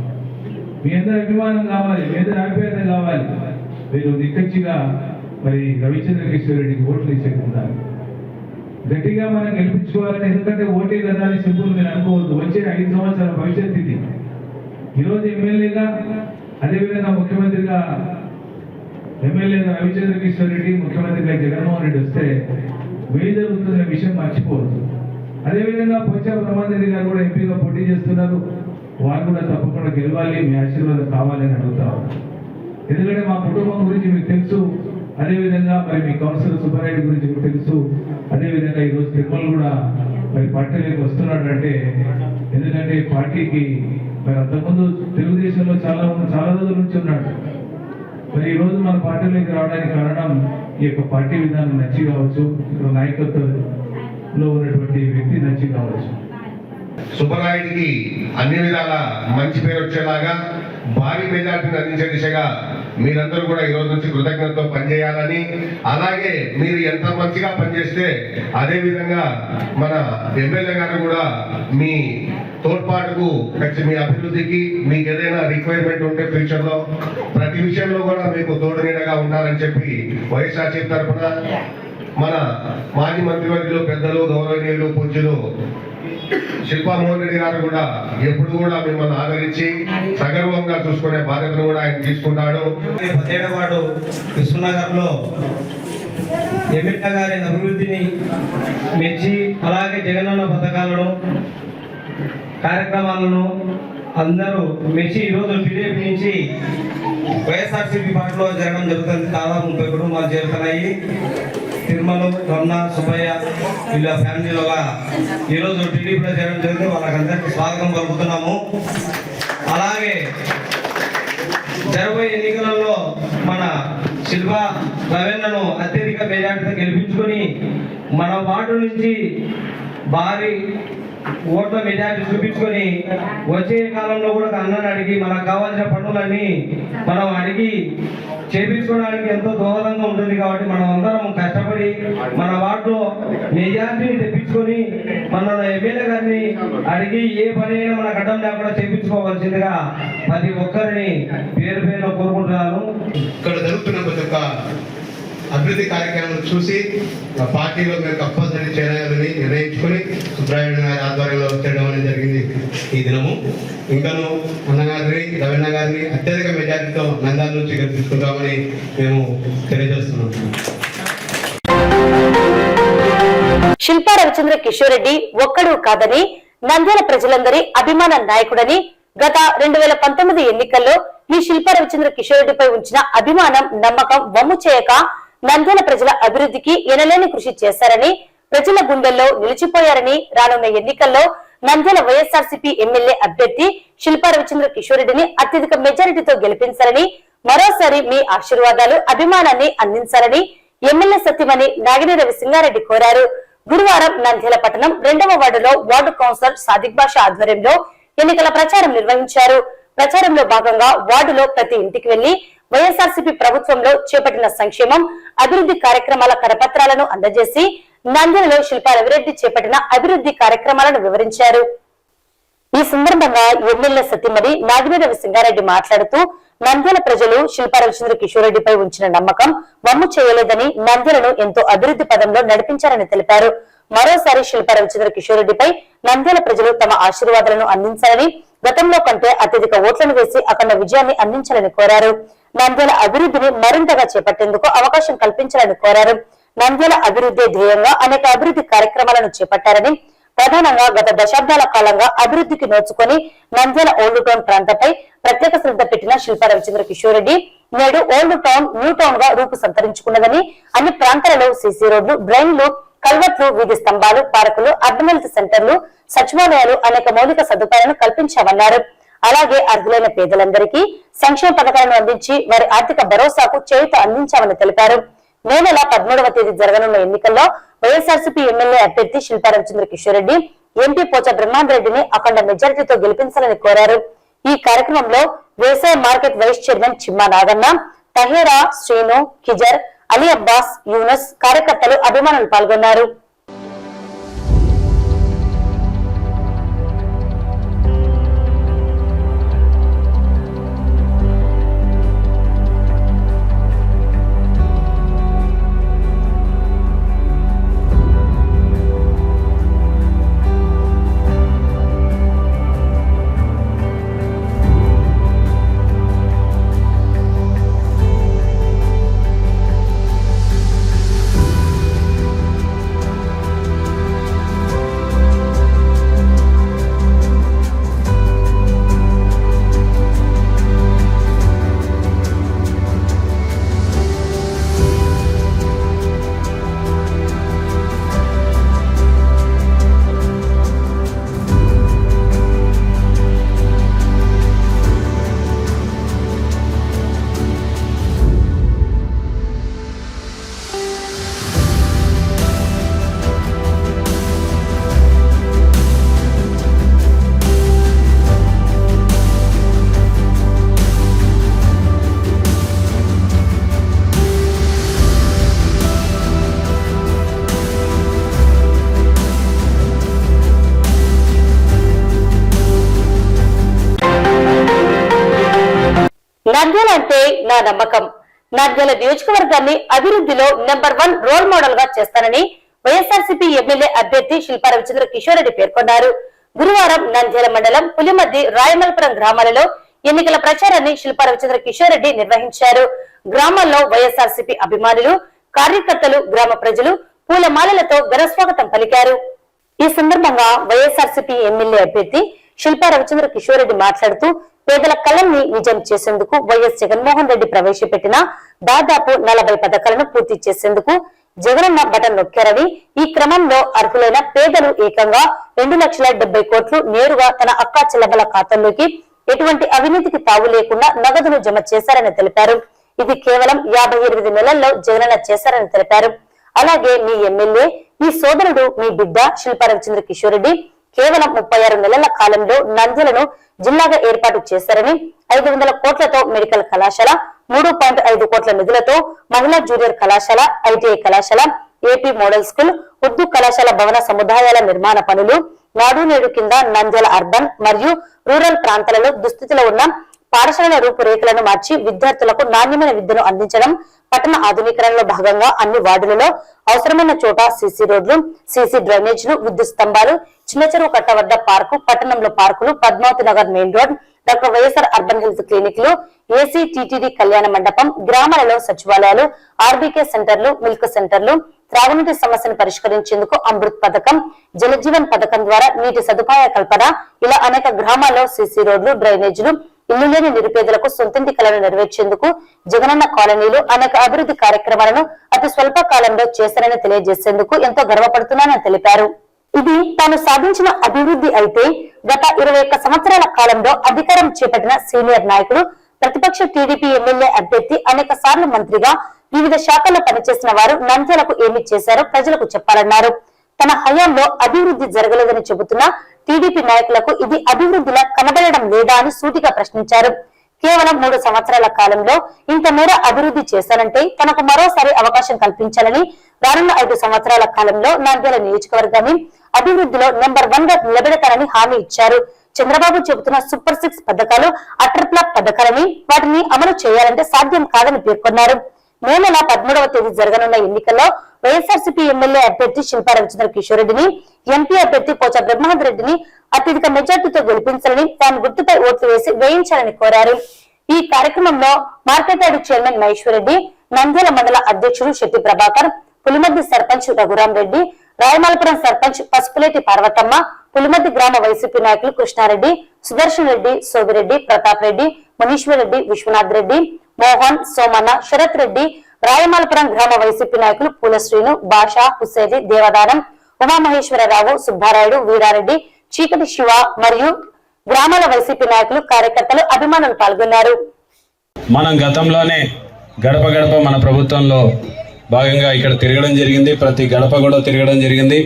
మీ అందరి అభిమానం కావాలి, మీ అందరి ఆప్యాయత కావాలి. మీరు నిక్కచ్చిగా మరి రవిచంద్ర కిషోర్ రెడ్డికి ఓట్లు ఇచ్చేస్తున్నారు. గట్టిగా మనం గెలిపించుకోవాలని, ఎందుకంటే ఓటే కదా అని సింపుల్ మీరు అనుకోవద్దు. వచ్చే 5 సంవత్సరాల భవిష్యత్తు ఇది. ఈరోజు ఎమ్మెల్యేగా, అదేవిధంగా ముఖ్యమంత్రిగా ఎమ్మెల్యేగా రవిచంద్ర కిషోర్ రెడ్డి, ముఖ్యమంత్రిగా జగన్మోహన్ రెడ్డి వస్తే వేయి జరుగుతున్న విషయం మర్చిపోవద్దు. అదేవిధంగా పోచ బ్రహ్మాందరెడ్డి గారు కూడా ఎంపీగా పోటీ చేస్తున్నారు. వారు కూడా తప్పకుండా గెలవాలి, మీ ఆశీర్వాదం కావాలని అడుగుతా ఉన్నారు. ఎందుకంటే మా కుటుంబం గురించి మీకు తెలుసు. అదేవిధంగా మరి మీ కౌన్సిలర్ సుబ్బారెడ్డి గురించి మీకు తెలుసు. అదేవిధంగా ఈరోజు తిరుమల కూడా మరి పార్టీలోకి వస్తున్నాడంటే, ఎందుకంటే పార్టీకి మరి అంతకుముందు తెలుగుదేశంలో చాలా రోజుల నుంచి ఉన్నాడు. మరి ఈ రోజు మన పార్టీలోకి రావడానికి కారణం ఈ యొక్క పార్టీ విధానం నచ్చి కావచ్చు, ఇక్కడ నాయకత్వంలో ఉన్నటువంటి వ్యక్తి నచ్చి కావచ్చు. సుబ్బరాయుడికి అన్ని విధాల మంచి పేరు వచ్చేలాగా భారీ మెజార్టీని అందించే దిశగా మీరందరూ కూడా ఈ రోజు నుంచి కృతజ్ఞతతో పనిచేయాలని, అలాగే మీరు ఎంత మంచిగా పనిచేస్తే అదే విధంగా మన ఎమ్మెల్యే గారు కూడా మీ తోడ్పాటుకు మీ అభివృద్ధికి మీకు ఏదైనా రిక్వైర్మెంట్ ఉంటే ఫ్యూచర్ లో ప్రతి విషయంలో కూడా మీకు తోడు నీడగా ఉంటారని చెప్పి వైఎస్ఆర్సీపీ తరఫున మన మాజీ మంత్రివర్యులు పెద్దలు గౌరవనీయులు పూజ్యులు శిల్పా మోహన్ రెడ్డి గారు కూడా ఎప్పుడు కూడా మిమ్మల్ని ఆదరించి సగర్వంగా చూసుకునే బాధ్యతను కూడా ఆయన తీసుకున్నాడు. 17వ వార్డు కృష్ణనగర్లో ఎమ్మెల్యే గారి అభివృద్ధిని మెచ్చి, అలాగే జగనన్న పథకాలను కార్యక్రమాలను అందరూ మెచ్చి ఈరోజు టీడీపీ నుంచి వైఎస్ఆర్సీపీ పార్టీలో జరగడం జరుగుతుంది. దాదాపు 30 కుటుంబాలు చేరుతున్నాయి. తిరుమల, రమణ, సుబ్బయ్య వీళ్ళ ఫ్యామిలీల ఈరోజు టీడీపీలో చేరడం జరిగింది. వాళ్ళకందరికీ స్వాగతం పలుకుతున్నాము. అలాగే జరగబోయే ఎన్నికలలో మన శిల్పా రవీంద్రను అత్యధిక మెజార్టీతో గెలిపించుకొని మన వార్డు నుంచి భారీ ఓట్ల మెజార్టీ చూపించుకొని వచ్చే కాలంలో కూడా అన్నని అడిగి మనకు కావాల్సిన పనులన్నీ మనం అడిగి చేపించుకోవడానికి ఎంతో దోహదంగా ఉంటుంది. కాబట్టి మనం అందరం కష్టపడి మన వార్డులో మెజార్టీని తెప్పించుకొని మన ఎమ్మెల్యే గారిని అడిగి ఏ పని అయినా మన గడ్డం లేకుండా చేపించుకోవాల్సిందిగా ప్రతి ఒక్కరిని పేరు పేరులో కోరుకుంటున్నాను. ఇక్కడ జరుగుతున్న ప్రతి ఒక్క అభివృద్ధి కార్యక్రమాలను చూసి పార్టీలో మేము కంపల్సరీ చేయాలని నిర్ణయించుకొని సుబ్రాయుడు గారి ఆధ్వర్యంలో చేయడం అనేది జరిగింది. ఈ దినము ఇంకను అన్నగారిని రవీణ గారిని అత్యధిక మెజార్టీతో నంద్యాల నుంచి గెలిపించుకుంటామని మేము తెలియజేస్తున్నాం. శిల్పా రవిచంద్ర కిషోర్ రెడ్డి ఒక్కడు కాదని, నంద్యాల ప్రజలందరి అభిమాన నాయకుడని, గత 2019 ఎన్నికల్లో మీ శిల్పా రవిచంద్ర కిషోర్ రెడ్డిపై ఉంచిన అభిమానం, నమ్మకం వమ్ము చేయక నంద్యాల ప్రజల అభివృద్ధికి ఎనలేని కృషి చేశారని, ప్రజల గుండెల్లో నిలిచిపోయారని, రానున్న ఎన్నికల్లో నంద్యాల వైఎస్ఆర్సీపీ ఎమ్మెల్యే అభ్యర్థి శిల్పా రవిచంద్ర కిషోర్ రెడ్డిని అత్యధిక మెజారిటీతో గెలిపించాలని, మరోసారి మీ ఆశీర్వాదాలు, అభిమానాన్ని అందించాలని ఎమ్మెల్యే సత్యమణి నాగిని రవిసింగారెడ్డి కోరారు. గురువారం నంద్యాల పట్టణం 2వ వార్డులో వార్డు కౌన్సిలర్ సాదిక్ బాషా ఆధ్వర్యంలో ఎన్నికల ప్రచారం నిర్వహించారు. ప్రచారంలో భాగంగా వార్డులో ప్రతి ఇంటికి వెళ్లి వైఎస్ఆర్సీపీ ప్రభుత్వంలో చేపట్టిన సంక్షేమం, అభివృద్ధి కార్యక్రమాల కరపత్రాలను అందజేసి నంద్యాలలో శిల్పా రవిరెడ్డి చేపట్టిన అభివృద్ధి కార్యక్రమాలను వివరించారు. ఈ సందర్భంగా ఎమ్మెల్యే సత్యమణి నాగిని రవిసింగారెడ్డి మాట్లాడుతూ, నంద్యాల ప్రజలు శిల్పా రవిచంద్ర కిషోర్ రెడ్డిపై ఉంచిన నమ్మకం వమ్ము చేయలేదని, నంద్యాలను ఎంతో అభివృద్ధి పదంలో నడిపించారని తెలిపారు. మరోసారి శిల్పా రవిచంద్ర కిషోర్ రెడ్డిపై నంద్యాల ప్రజలు తమ ఆశీర్వాదాలను అందించాలని, గతంలో కంటే అత్యధిక ఓట్లను వేసి అఖండ విజయాన్ని అందించాలని కోరారు. నంద్యాల అభివృద్ధిని మరింతగా చేపట్టేందుకు అవకాశం కల్పించాలని కోరారు. నంద్యాల అభివృద్ధి ధ్యేయంగా అనేక అభివృద్ధి కార్యక్రమాలను చేపట్టారని, ప్రధానంగా గత దశాబ్దాల కాలంగా అభివృద్ధికి నోచుకొని నంద్యాల ఓల్డ్ టౌన్ ప్రాంతంపై ప్రత్యేక శ్రద్ధ పెట్టిన శిల్పా రవిచంద్ర కిషోర్ రెడ్డి నేడు ఓల్డ్ టౌన్ న్యూ టౌన్ గా రూపు సంతరించుకున్నదని, అన్ని ప్రాంతాలలో సీసీ రోడ్లు, డ్రైన్లు, కల్వర్ట్లు, వీధి స్తంభాలు, పార్కులు, అర్బన్ హెల్త్ సెంటర్లు, సచివాలయాలు, అనేక మౌలిక సదుపాయాలను కల్పించామన్నారు. అలాగే అర్హులైన పేదలందరికీ సంక్షేమ పథకాలను అందించి వారి ఆర్థిక భరోసాకు చేయూత అందించామని తెలిపారు. మే నెల 13వ తేదీ జరగనున్న ఎన్నికల్లో వైఎస్ఆర్సీపీ ఎమ్మెల్యే అభ్యర్థి శిల్పా రవిచంద్ర కిషోర్ రెడ్డి ఎంపీ పోచా బ్రహ్మాందరెడ్డిని అఖండ మెజారిటీతో గెలిపించాలని కోరారు. ఈ కార్యక్రమంలో వ్యవసాయ market vice chairman Chimma Naganna, Tahera, Srinu, Kizar, Ali Abbas, Younus, కార్యకర్తలు, అభిమానులు పాల్గొన్నారు. నంద్యాల అంటే నా నమ్మకం. నంద్యాల నియోజకవర్గాన్ని అభివృద్ధిలో నెంబర్ 1 రోల్ మోడల్ గా చేస్తానని వైఎస్ఆర్సీపీ ఎమ్మెల్యే అభ్యర్థి శిల్పా రవిచంద్ర కిషోర్ రెడ్డి పేర్కొన్నారు. గురువారం నంద్యాల మండలం పులిమద్ది రాయమల్పురం గ్రామాలలో ఎన్నికల ప్రచారాన్ని శిల్పా రవిచంద్ర కిషోర్ రెడ్డి నిర్వహించారు. గ్రామాల్లో వైఎస్ఆర్సీపీ అభిమానులు, కార్యకర్తలు, గ్రామ ప్రజలు పూలమాలలతో ఘనస్వాగతం పలికారు. ఈ సందర్భంగా వైఎస్ఆర్సీపీ ఎమ్మెల్యే అభ్యర్థి శిల్పా రవిచంద్ర కిషోర్ రెడ్డి మాట్లాడుతూ పేదల కళల్ని నిజం చేసేందుకు వైఎస్ జగన్మోహన్ రెడ్డి ప్రవేశపెట్టిన దాదాపు 40 పథకాలను పూర్తి చేసేందుకు జగనన్న బటన్ నొక్కారని, ఈ క్రమంలో అర్హులైన పేదలు ఏకంగా 2,70,000 కోట్లు నేరుగా తన అక్కా చెల్లెమ్మల ఖాతాల్లోకి ఎటువంటి అవినీతికి తావు లేకుండా నగదును జమ చేశారని తెలిపారు. ఇది కేవలం 58 నెలల్లో జగనన్న చేశారని తెలిపారు. అలాగే మీ ఎమ్మెల్యే, మీ సోదరుడు, మీ బిడ్డ శిల్పా రవిచంద్ర కిషోర్ రెడ్డి కేవలం 36 నెలల కాలంలో నంద్యాలను జిల్లాగా ఏర్పాటు చేశారని, 500 కోట్లతో మెడికల్ కళాశాల, 3.5 కోట్ల నిధులతో మహిళా జూనియర్ కళాశాల, ఐటీఐ కళాశాల, ఏపీ మోడల్ స్కూల్, ఉర్దూ కళాశాల భవన సముదాయాల నిర్మాణ పనులు, నాడు నేడు కింద నంద్యాల అర్బన్ మరియు రూరల్ ప్రాంతాలలో దుస్థితిలో ఉన్న పాఠశాలల రూపురేఖలను మార్చి విద్యార్థులకు నాణ్యమైన విద్యను అందించడం, పట్టణ ఆధునీకరణలో భాగంగా అన్ని వార్డులలో అవసరమైన చోట సీసీ రోడ్లు, సీసీ డ్రైనేజీలు, విద్యుత్ స్తంభాలు, చిన్న చెరువు కట్ట వద్ద పార్కు, పట్టణంలో పార్కులు, Padmavathi Nagar main road, doctor YSR urban health క్లినిక్లు, ఏసీ టీటీడీ కళ్యాణ మండపం, గ్రామాలలో సచివాలయాలు, ఆర్బీకే సెంటర్లు, మిల్క్ సెంటర్లు, త్రాగునీటి సమస్యను పరిష్కరించేందుకు అమృత్ పథకం, జలజీవన్ పథకం ద్వారా నీటి సదుపాయ కల్పన, ఇలా అనేక గ్రామాల్లో సీసీ రోడ్లు, డ్రైనేజీలు, ఇల్లు లేని నిరుపేదలకు సొంతింటి కలను నెరవేర్చేందుకు జగనన్న కాలనీలు అనేక అభివృద్ధి కార్యక్రమాలను అతి స్వల్ప కాలంలో చేశారని తెలియజేసేందుకు ఎంతో గర్వపడుతున్నానని తెలిపారు. ఇది తాను సాధించిన అభివృద్ధి అయితే గత 21 సంవత్సరాల కాలంలో అధికారం చేపట్టిన సీనియర్ నాయకుడు, ప్రతిపక్ష టీడీపీ ఎమ్మెల్యే అభ్యర్థి, అనేక సార్లు మంత్రిగా వివిధ శాఖల్లో పనిచేసిన వారు నంద్యాలకు ఏమి చేశారో ప్రజలకు చెప్పాలన్నారు. తన హయాంలో అభివృద్ధి జరగలేదని చెబుతున్న టీడీపీ నాయకులకు ఇది అభివృద్ధిలా కనబడడం లేదా అని సూటిగా ప్రశ్నించారు. కేవలం 3 సంవత్సరాల కాలంలో ఇంత మేర అభివృద్ధి చేశారంటే తనకు మరోసారి అవకాశం కల్పించాలని, రానున్న 5 సంవత్సరాల కాలంలో నంద్యాల నియోజకవర్గాన్ని అభివృద్ధిలో నెంబర్ 1 గా నిలబెడతానని హామీ ఇచ్చారు. చంద్రబాబు చెబుతున్న సూపర్ 6 పథకాలు అటర్ ఫ్లాప్ పథకాలని, వాటిని అమలు చేయాలంటే సాధ్యం కాదని పేర్కొన్నారు. మే నెల 13వ తేదీ జరగనున్న ఎన్నికల్లో వైఎస్ఆర్సీపీ ఎమ్మెల్యే అభ్యర్థి శిల్పా రవిచంద్ర కిషోర్ రెడ్డిని, ఎంపీ అభ్యర్థి పోచా బ్రహ్మానంద రెడ్డిని అత్యధిక మెజార్టీతో గెలిపించాలని, తాను గుర్తుపై ఓట్లు వేసి వేయించాలని కోరారు. ఈ కార్యక్రమంలో market yard chairman Maheshwar Reddy, Nandyal మండల అధ్యక్షుడు శెట్టి ప్రభాకర్, పులిమద్ది సర్పంచ్ రఘురాం రెడ్డి, రాయమల్పురం సర్పంచ్ పసుపులేటి పార్వతమ్మ, పులిమద్ది గ్రామ వైసీపీ నాయకులు కృష్ణారెడ్డి, సుదర్శన్ రెడ్డి, సోమిరెడ్డి, ప్రతాప్ రెడ్డి, మునీశ్వర్ రెడ్డి, విశ్వనాథ్ రెడ్డి, మోహన్, సోమన్న, శరత్ రెడ్డి, రాయమల్పురం గ్రామ వైసీపీ నాయకులు పూలశ్రీను, భాషా, హుస్సేది, దేవదానం, ఉమామహేశ్వరరావు, సుబ్బారాయుడు, వీరారెడ్డి, చీకటి శివ మరియు గ్రామాల వైసీపీ నాయకులు, కార్యకర్తలు, అభిమానులు పాల్గొన్నారు. మనం గతంలోనే గడప గడప మన ప్రభుత్వంలో భాగంగా ఇక్కడ తిరగడం జరిగింది. ప్రతి గడప కూడా తిరగడం జరిగింది.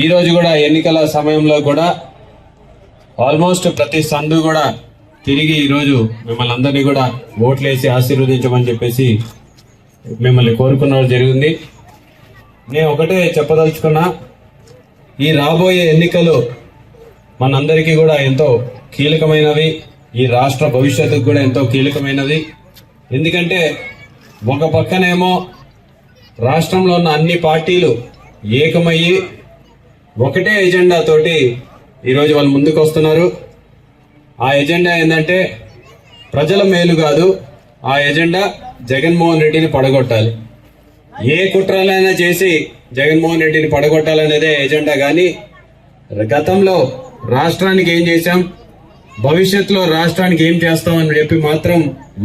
ఈ రోజు కూడా ఎన్నికల సమయంలో కూడా ఆల్మోస్ట్ ప్రతి సందు కూడా తిరిగి ఈరోజు మిమ్మల్ని అందరినీ కూడా ఓట్లేసి ఆశీర్వదించమని చెప్పేసి మిమ్మల్ని కోరుకున్నది జరిగింది. నేను ఒకటే చెప్పదలుచుకున్నా, ఈ రాబోయే ఎన్నికలు మనందరికీ కూడా ఎంతో కీలకమైనవి, ఈ రాష్ట్ర భవిష్యత్తుకు కూడా ఎంతో కీలకమైనది. ఎందుకంటే ఒక పక్కనేమో రాష్ట్రంలో ఉన్న అన్ని పార్టీలు ఏకమయ్యి ఒకటే ఎజెండా తోటి ఈరోజు వాళ్ళు ముందుకు వస్తున్నారు. ఆ ఎజెండా ఏంటంటే ప్రజల మేలు కాదు, ఆ ఎజెండా జగన్మోహన్ రెడ్డిని పడగొట్టాలి. ఏ కుట్రలైనా చేసి జగన్మోహన్ రెడ్డిని పడగొట్టాలనేదే ఎజెండా. కానీ గతంలో రాష్ట్రానికి ఏం చేశాం, భవిష్యత్తులో రాష్ట్రానికి ఏం చేస్తామని చెప్పి మాత్రం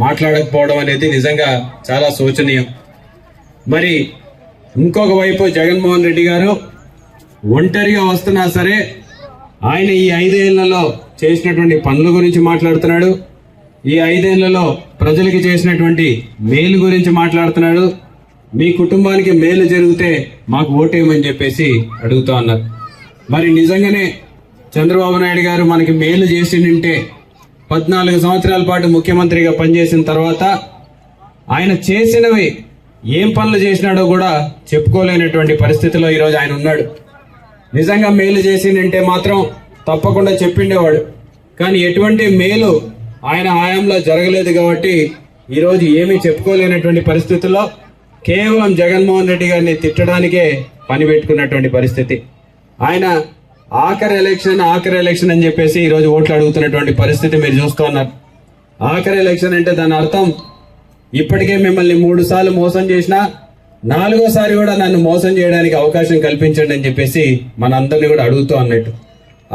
మాట్లాడకపోవడం అనేది నిజంగా చాలా శోచనీయం. మరి ఇంకొక వైపు జగన్మోహన్ రెడ్డి గారు ఒంటరిగా వస్తున్నా సరే ఆయన ఈ 5 ఏళ్లలో చేసినటువంటి పనుల గురించి మాట్లాడుతున్నాడు. ఈ 5 ఏళ్లలో ప్రజలకి చేసినటువంటి మేలు గురించి మాట్లాడుతున్నాడు. మీ కుటుంబానికి మేలు జరిగితే మాకు ఓటేయమని చెప్పేసి అడుగుతా ఉన్నారు. మరి నిజంగానే చంద్రబాబు నాయుడు గారు మనకి మేలు చేసిందంటే 14 సంవత్సరాల పాటు ముఖ్యమంత్రిగా పనిచేసిన తర్వాత ఆయన చేసినవి ఏం పనులు చేసినాడో కూడా చెప్పుకోలేనటువంటి పరిస్థితిలో ఈరోజు ఆయన ఉన్నాడు. నిజంగా మేలు చేసిందంటే మాత్రం తప్పకుండా చెప్పిండేవాడు. కానీ ఎటువంటి మేలు ఆయన హయాంలో జరగలేదు కాబట్టి ఈరోజు ఏమీ చెప్పుకోలేనటువంటి పరిస్థితుల్లో కేవలం జగన్మోహన్ రెడ్డి గారిని తిట్టడానికే పని పెట్టుకున్నటువంటి పరిస్థితి. ఆయన ఆఖరి ఎలక్షన్ అని చెప్పేసి ఈరోజు ఓట్లు అడుగుతున్నటువంటి పరిస్థితి మీరు చూస్తున్నారు. ఆఖరి ఎలక్షన్ అంటే దాని అర్థం ఇప్పటికే మిమ్మల్ని 3 సార్లు మోసం చేసినా 4వ సారి కూడా నన్ను మోసం చేయడానికి అవకాశం కల్పించండి అని చెప్పేసి మనందరినీ కూడా అడుగుతూ అన్నట్టు.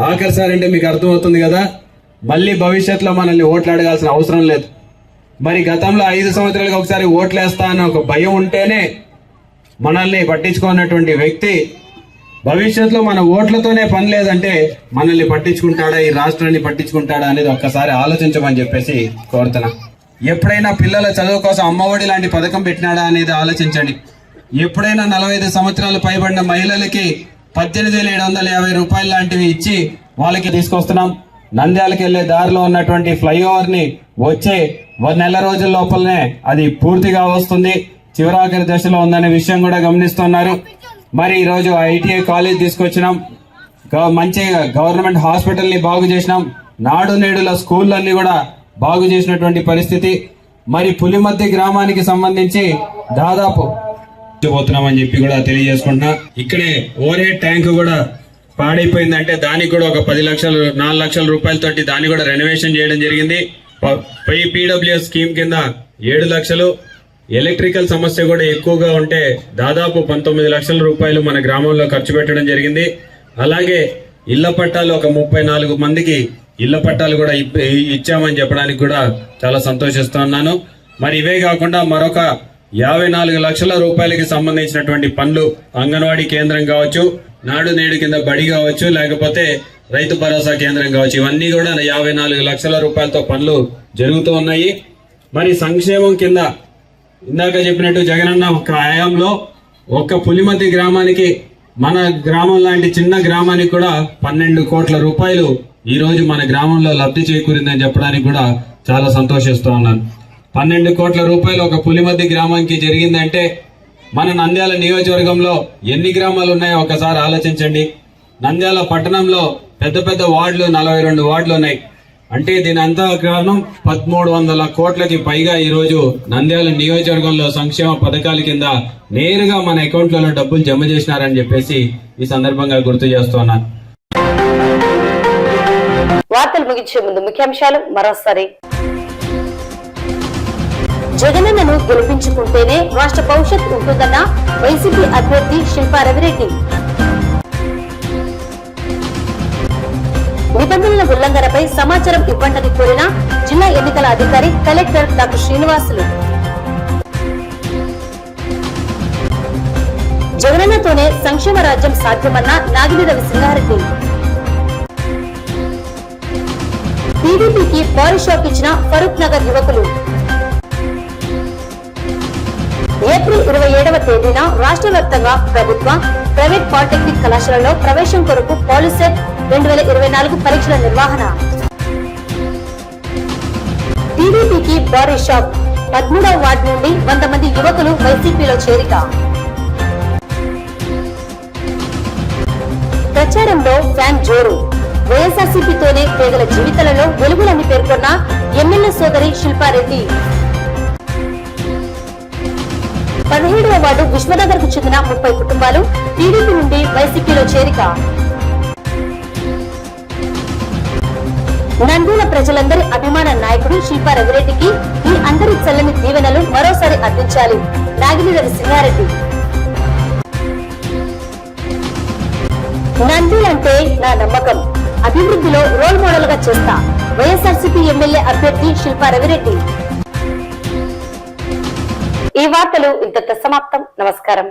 ఆఖరిసారి అంటే మీకు అర్థమవుతుంది కదా, మళ్ళీ భవిష్యత్తులో మనల్ని ఓట్లు అడగాల్సిన అవసరం లేదు. మరి గతంలో 5 సంవత్సరాలకు ఒకసారి ఓట్లేస్తా అన్న ఒక భయం ఉంటేనే మనల్ని పట్టించుకున్నటువంటి వ్యక్తి భవిష్యత్తులో మన ఓట్లతోనే పని లేదంటే మనల్ని పట్టించుకుంటాడా, ఈ రాష్ట్రాన్ని పట్టించుకుంటాడా అనేది ఒక్కసారి ఆలోచించమని చెప్పేసి కోరుతున్నా. ఎప్పుడైనా పిల్లల చదువు కోసం అమ్మఒడి లాంటి పథకం పెట్టినాడా అనేది ఆలోచించండి. ఎప్పుడైనా 45 సంవత్సరాలు పైబడిన మహిళలకి 18,750 రూపాయలు లాంటివి ఇచ్చి వాళ్ళకి తీసుకొస్తున్నాం. నంద్యాలకు వెళ్లే దారిలో ఉన్నటువంటి ఫ్లైఓవర్ ని వచ్చే 1 నెల రోజుల లోపలనే అది పూర్తిగా వస్తుంది, చివరాఖరి దశలో ఉందనే విషయం కూడా గమనిస్తున్నారు. మరి ఈరోజు ITI కాలేజ్ తీసుకొచ్చినాం, మంచి గవర్నమెంట్ హాస్పిటల్ ని బాగు చేసినాం, నాడు నేడుల స్కూళ్ళన్నీ కూడా బాగు చేసినటువంటి పరిస్థితి. మరి పులిమద్ది గ్రామానికి సంబంధించి దాదాపు పోతున్నామని చెప్పి కూడా తెలియజేసుకుంటున్నా. ఇక్కడే ఓవర్ హెడ్ ట్యాంక్ కూడా పాడైపోయిందంటే దానికి కూడా ఒక 4 లక్షల రూపాయలతోటి దాన్ని కూడా రెనోవేషన్ చేయడం జరిగింది. PWS స్కీమ్ కింద 7 లక్షలు, ఎలక్ట్రికల్ సమస్య కూడా ఎక్కువగా ఉంటే దాదాపు 19 లక్షల రూపాయలు మన గ్రామంలో ఖర్చు పెట్టడం జరిగింది. అలాగే ఇళ్ల పట్టాలు ఒక 34 మందికి ఇళ్ల పట్టాలు కూడా ఇచ్చామని చెప్పడానికి కూడా చాలా సంతోషిస్తున్నాను. మరి ఇవే కాకుండా మరొక 54 లక్షల రూపాయలకి సంబంధించినటువంటి పనులు అంగన్వాడీ కేంద్రం కావచ్చు, నాడు నేడు కింద బడి కావచ్చు, లేకపోతే రైతు భరోసా కేంద్రం కావచ్చు, ఇవన్నీ కూడా 54 లక్షల రూపాయలతో పనులు జరుగుతూ ఉన్నాయి. మరి సంక్షేమం కింద ఇందాక చెప్పినట్టు జగనన్న ఒక హయాంలో ఒక్క పులిమద్ది గ్రామానికి, మన గ్రామం లాంటి చిన్న గ్రామానికి కూడా 12 కోట్ల రూపాయలు ఈ రోజు మన గ్రామంలో లబ్ధి చేకూరిందని చెప్పడానికి కూడా చాలా సంతోషిస్తూ ఉన్నాను. 12 కోట్ల రూపాయలు ఒక పులిమద్ది గ్రామానికి జరిగిందంటే మన నంద్యాల నియోజకవర్గంలో ఎన్ని గ్రామాలు ఉన్నాయో ఒకసారి ఆలోచించండి. నంద్యాల పట్టణంలో పెద్ద పెద్ద వార్డులు 42 వార్డులు ఉన్నాయి. అంటే దీని అంతా కారణం 1300 కోట్లకి పైగా ఈ రోజు నంద్యాల నియోజకవర్గంలో సంక్షేమ పథకాల కింద నేరుగా మన అకౌంట్లలో డబ్బులు జమ చేసినారని చెప్పేసి ఈ సందర్భంగా గుర్తు చేస్తున్నాను. వార్తలు ముగించే ముందు ముఖ్యాంశాలు మరోసారి. జగనన్నను గెలిపించుకుంటేనే రాష్ట్ర భవిష్యత్ ఉంటుందన్న వైసీపీ అభ్యర్థి శిల్పా రవిరెడ్డి. నిబంధనల ఉల్లంఘనపై సమాచారం ఇవ్వండని కోరిన జిల్లా ఎన్నికల అధికారి కలెక్టర్ డాక్టర్ శ్రీనివాసులు. జగనన్నతోనే సంక్షేమ రాజ్యం సాధ్యమన్న నాగిని రవి సింగారెడ్డి. టీడీపీకి భారీ షాక్ ఇచ్చిన ఫరూక్ నగర్ యువకులు. ఏప్రిల్ 27వ తేదీన రాష్ట్ర వ్యాప్తంగా ప్రభుత్వ, ప్రైవేట్ పాలిటెక్నిక్ కళాశాలలో ప్రవేశం కొరకు పాలిసెట్ 2024 పరీక్షల నిర్వహణ. టీడీపీకి భారీ షాక్, 13వ వార్డు నుండి 100 మంది యువకులు వైసీపీలో చేరిక. ప్రచారంలో ఫ్యాన్ జోరు, వైఎస్ఆర్సీపీతోనే పేదల జీవితాలలో వెలుగులని పేర్కొన్న ఎమ్మెల్యే సోదరి శిల్పారెడ్డి. 17వ వార్డు విశ్వనగర్ కు చెందిన 30 కుటుంబాలు టీడీపీ నుండి వైసీపీలో చేరిక. నంద్యాల ప్రజలందరి అభిమాన నాయకుడు శిల్పా రవిరెడ్డికి ఈ అందరి చల్లని దీవెనలు మరోసారి అందించాలి. నాగిని రవి సింగారెడ్డి. నంద్యాలంటే నా నమ్మకం, అభివృద్ధిలో రోల్ మోడల్ గా చేస్తా. వైఎస్ఆర్సీపీ ఎమ్మెల్యే అభ్యర్థి శిల్పా రవిరెడ్డి. ఈ వార్తలు ఇంతటితో సమాప్తం. నమస్కారం.